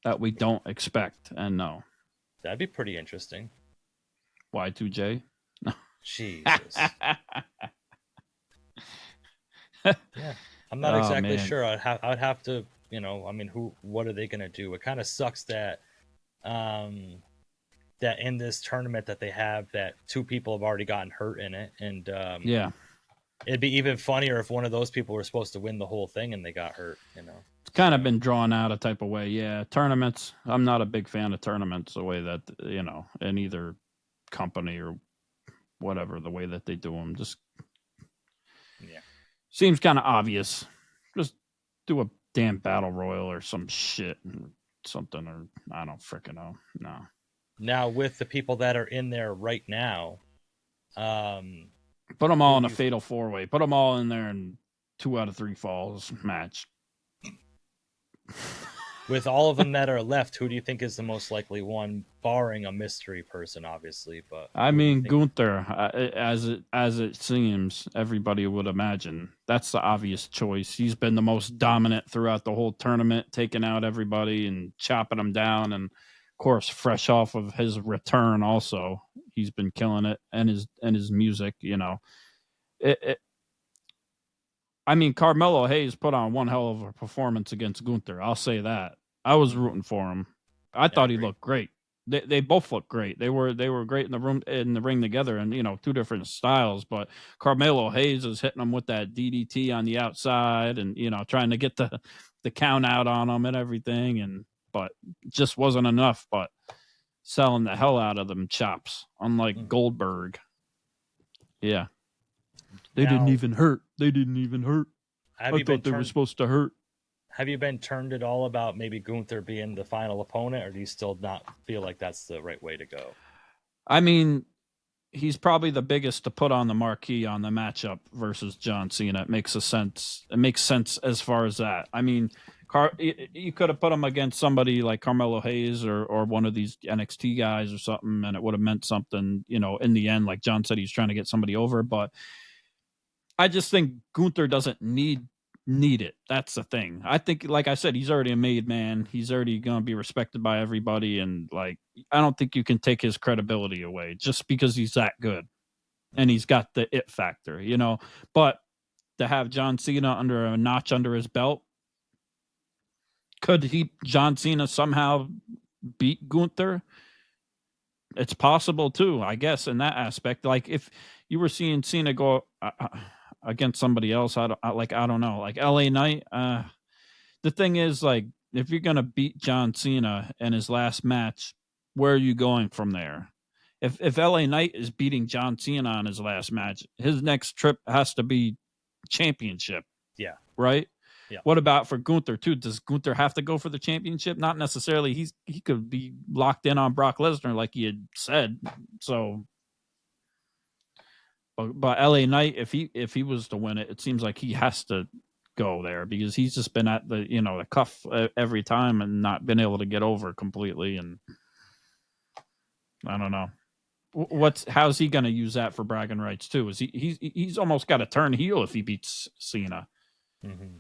that we don't expect? And no. That'd be pretty interesting. Y2J. Jesus. Yeah, I'm not exactly sure. I'd have to, I mean, what are they gonna do? It kind of sucks that that in this tournament that they have that 2 people have already gotten hurt in it, and Yeah. it'd be even funnier if one of those people were supposed to win the whole thing and they got hurt. It's kind of been drawn out a type of way. Yeah, tournaments. I'm not a big fan of tournaments the way that in either company or whatever, the way that they do them. Just seems kind of obvious. Just do a damn battle royal or some shit or something, or I don't freaking know. No. Now with the people that are in there right now, put them all in a fatal 4-way. Put them all in there in 2 out of 3 falls match. With all of them that are left, who do you think is the most likely one, barring a mystery person, obviously? But I mean, Gunther, as it seems, everybody would imagine that's the obvious choice. He's been the most dominant throughout the whole tournament, taking out everybody and chopping them down, and of course, fresh off of his return, also he's been killing it, and his music, I mean, Carmelo Hayes put on one hell of a performance against Gunther. I'll say that. I was rooting for him. I thought he looked great. They both looked great. They were great in the ring together, and 2 different styles. But Carmelo Hayes is hitting him with that DDT on the outside, and trying to get the count out on him and everything, but just wasn't enough. But selling the hell out of them chops, unlike Goldberg. Yeah. They didn't even hurt. I thought they were supposed to hurt. Have you been turned at all about maybe Gunther being the final opponent, or do you still not feel like that's the right way to go? I mean, he's probably the biggest to put on the marquee on the matchup versus John Cena. It makes sense. It makes sense as far as that. I mean, you could have put him against somebody like Carmelo Hayes or one of these NXT guys or something, and it would have meant something, in the end. Like John said, he's trying to get somebody over, but I just think Gunther doesn't need it. That's the thing. I think, like I said, he's already a made man. He's already going to be respected by everybody. And I don't think you can take his credibility away just because he's that good. And he's got the it factor, but to have John Cena under a notch under his belt, could John Cena somehow beat Gunther? It's possible too, I guess, in that aspect. Like if you were seeing Cena go against somebody else, I don't know, like LA Knight. The thing is, like, if you're gonna beat John Cena in his last match, where are you going from there? If LA Knight is beating John Cena on his last match, his next trip has to be championship. Yeah. Right. Yeah. What about for Gunther too? Does Gunther have to go for the championship? Not necessarily. He could be locked in on Brock Lesnar, like he had said. So, but LA Knight, if he was to win it, it seems like he has to go there because he's just been at the the cuff every time and not been able to get over completely. And I don't know how's he going to use that for bragging rights too? Is he's almost got to turn heel if he beats Cena. Mm-hmm.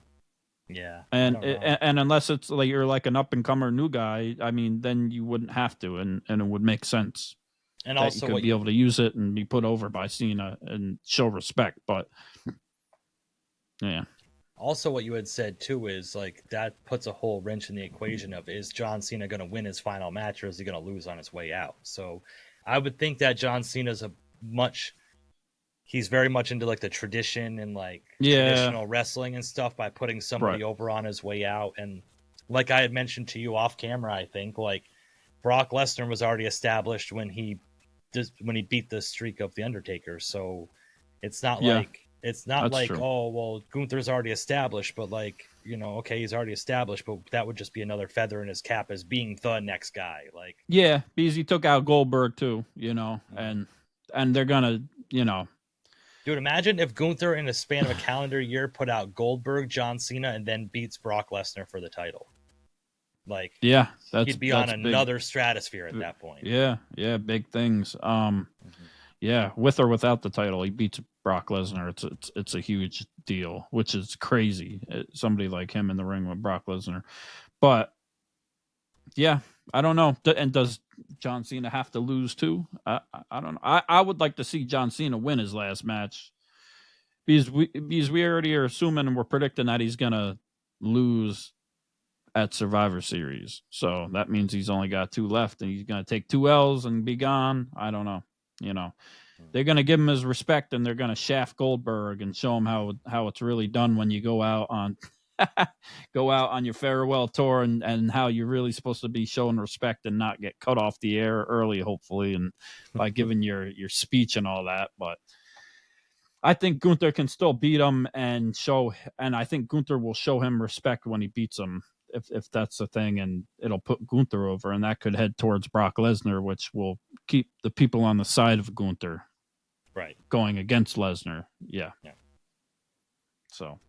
Yeah, and unless it's like you're like an up and comer new guy, I mean, then you wouldn't have to, and it would make sense. And also, you could be able to use it and be put over by Cena and show respect. But yeah. Also, what you had said too is like that puts a whole wrench in the equation of, is John Cena going to win his final match or is he going to lose on his way out? So I would think that John Cena's he's very much into like the tradition and like traditional wrestling and stuff by putting somebody over on his way out. And like I had mentioned to you off camera, I think like Brock Lesnar was already established when he beat the streak of the Undertaker. So it's not like true. Oh, well, Gunther's already established, but like, okay, he's already established, but that would just be another feather in his cap as being the next guy. Like, yeah, because he took out Goldberg too, and they're gonna, Dude, imagine if Gunther in a span of a calendar year put out Goldberg, John Cena, and then beats Brock Lesnar for the title. Like, yeah, he'd be on another stratosphere at that point. Yeah, big things. Yeah, with or without the title, he beats Brock Lesnar. It's a huge deal, which is crazy. Somebody like him in the ring with Brock Lesnar, but yeah, I don't know. And does John Cena have to lose too? I don't know. I would like to see John Cena win his last match because we already are assuming and we're predicting that he's gonna lose at Survivor Series. So that means he's only got 2 left, and he's gonna take 2 L's and be gone. I don't know. They're gonna give him his respect, and they're gonna shaft Goldberg and show him how it's really done when you go out on your farewell tour and how you're really supposed to be showing respect and not get cut off the air early, hopefully, and by giving your speech and all that. But I think Gunther can still beat him and I think Gunther will show him respect when he beats him, if that's the thing, and it'll put Gunther over, and that could head towards Brock Lesnar, which will keep the people on the side of Gunther going against Lesnar. Yeah. So,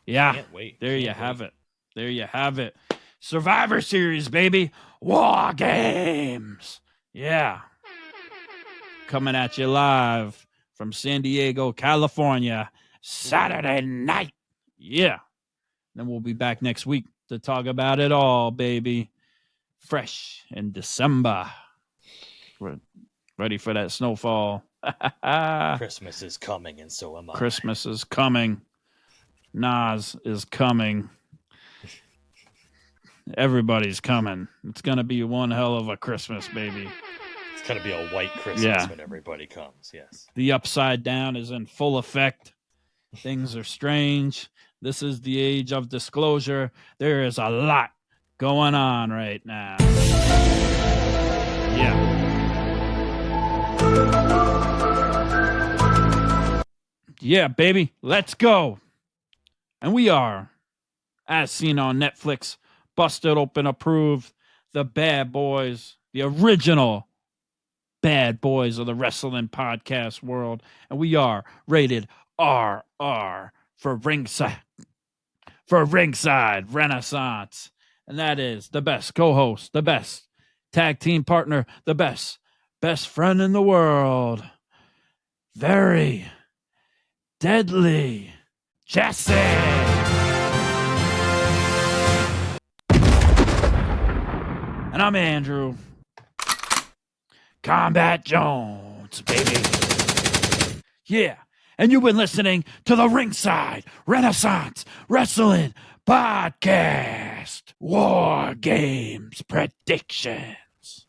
yeah, can't wait. There you have it. Survivor Series, baby. War Games. Yeah. Coming at you live from San Diego, California, Saturday night. Yeah. Then we'll be back next week to talk about it all, baby. Fresh in December. We're ready for that snowfall. Christmas is coming, and so am I. Christmas is coming. Nas is coming. Everybody's coming. It's going to be one hell of a Christmas, baby. It's going to be a white Christmas when everybody comes, yes. The upside down is in full effect. Things are strange. This is the age of disclosure. There is a lot going on right now. Yeah. Yeah, baby. Let's go. And we are, as seen on Netflix, Busted Open approved, the Bad Boys, the original Bad Boys of the wrestling podcast world. And we are rated RR for Ringside Renaissance. And that is the best co-host, the best tag team partner, the best friend in the world. Very deadly Jesse. And I'm Andrew. Kombat Jones, baby. Yeah. And you've been listening to the Ringside Renaissance Wrestling Podcast. War Games Predictions.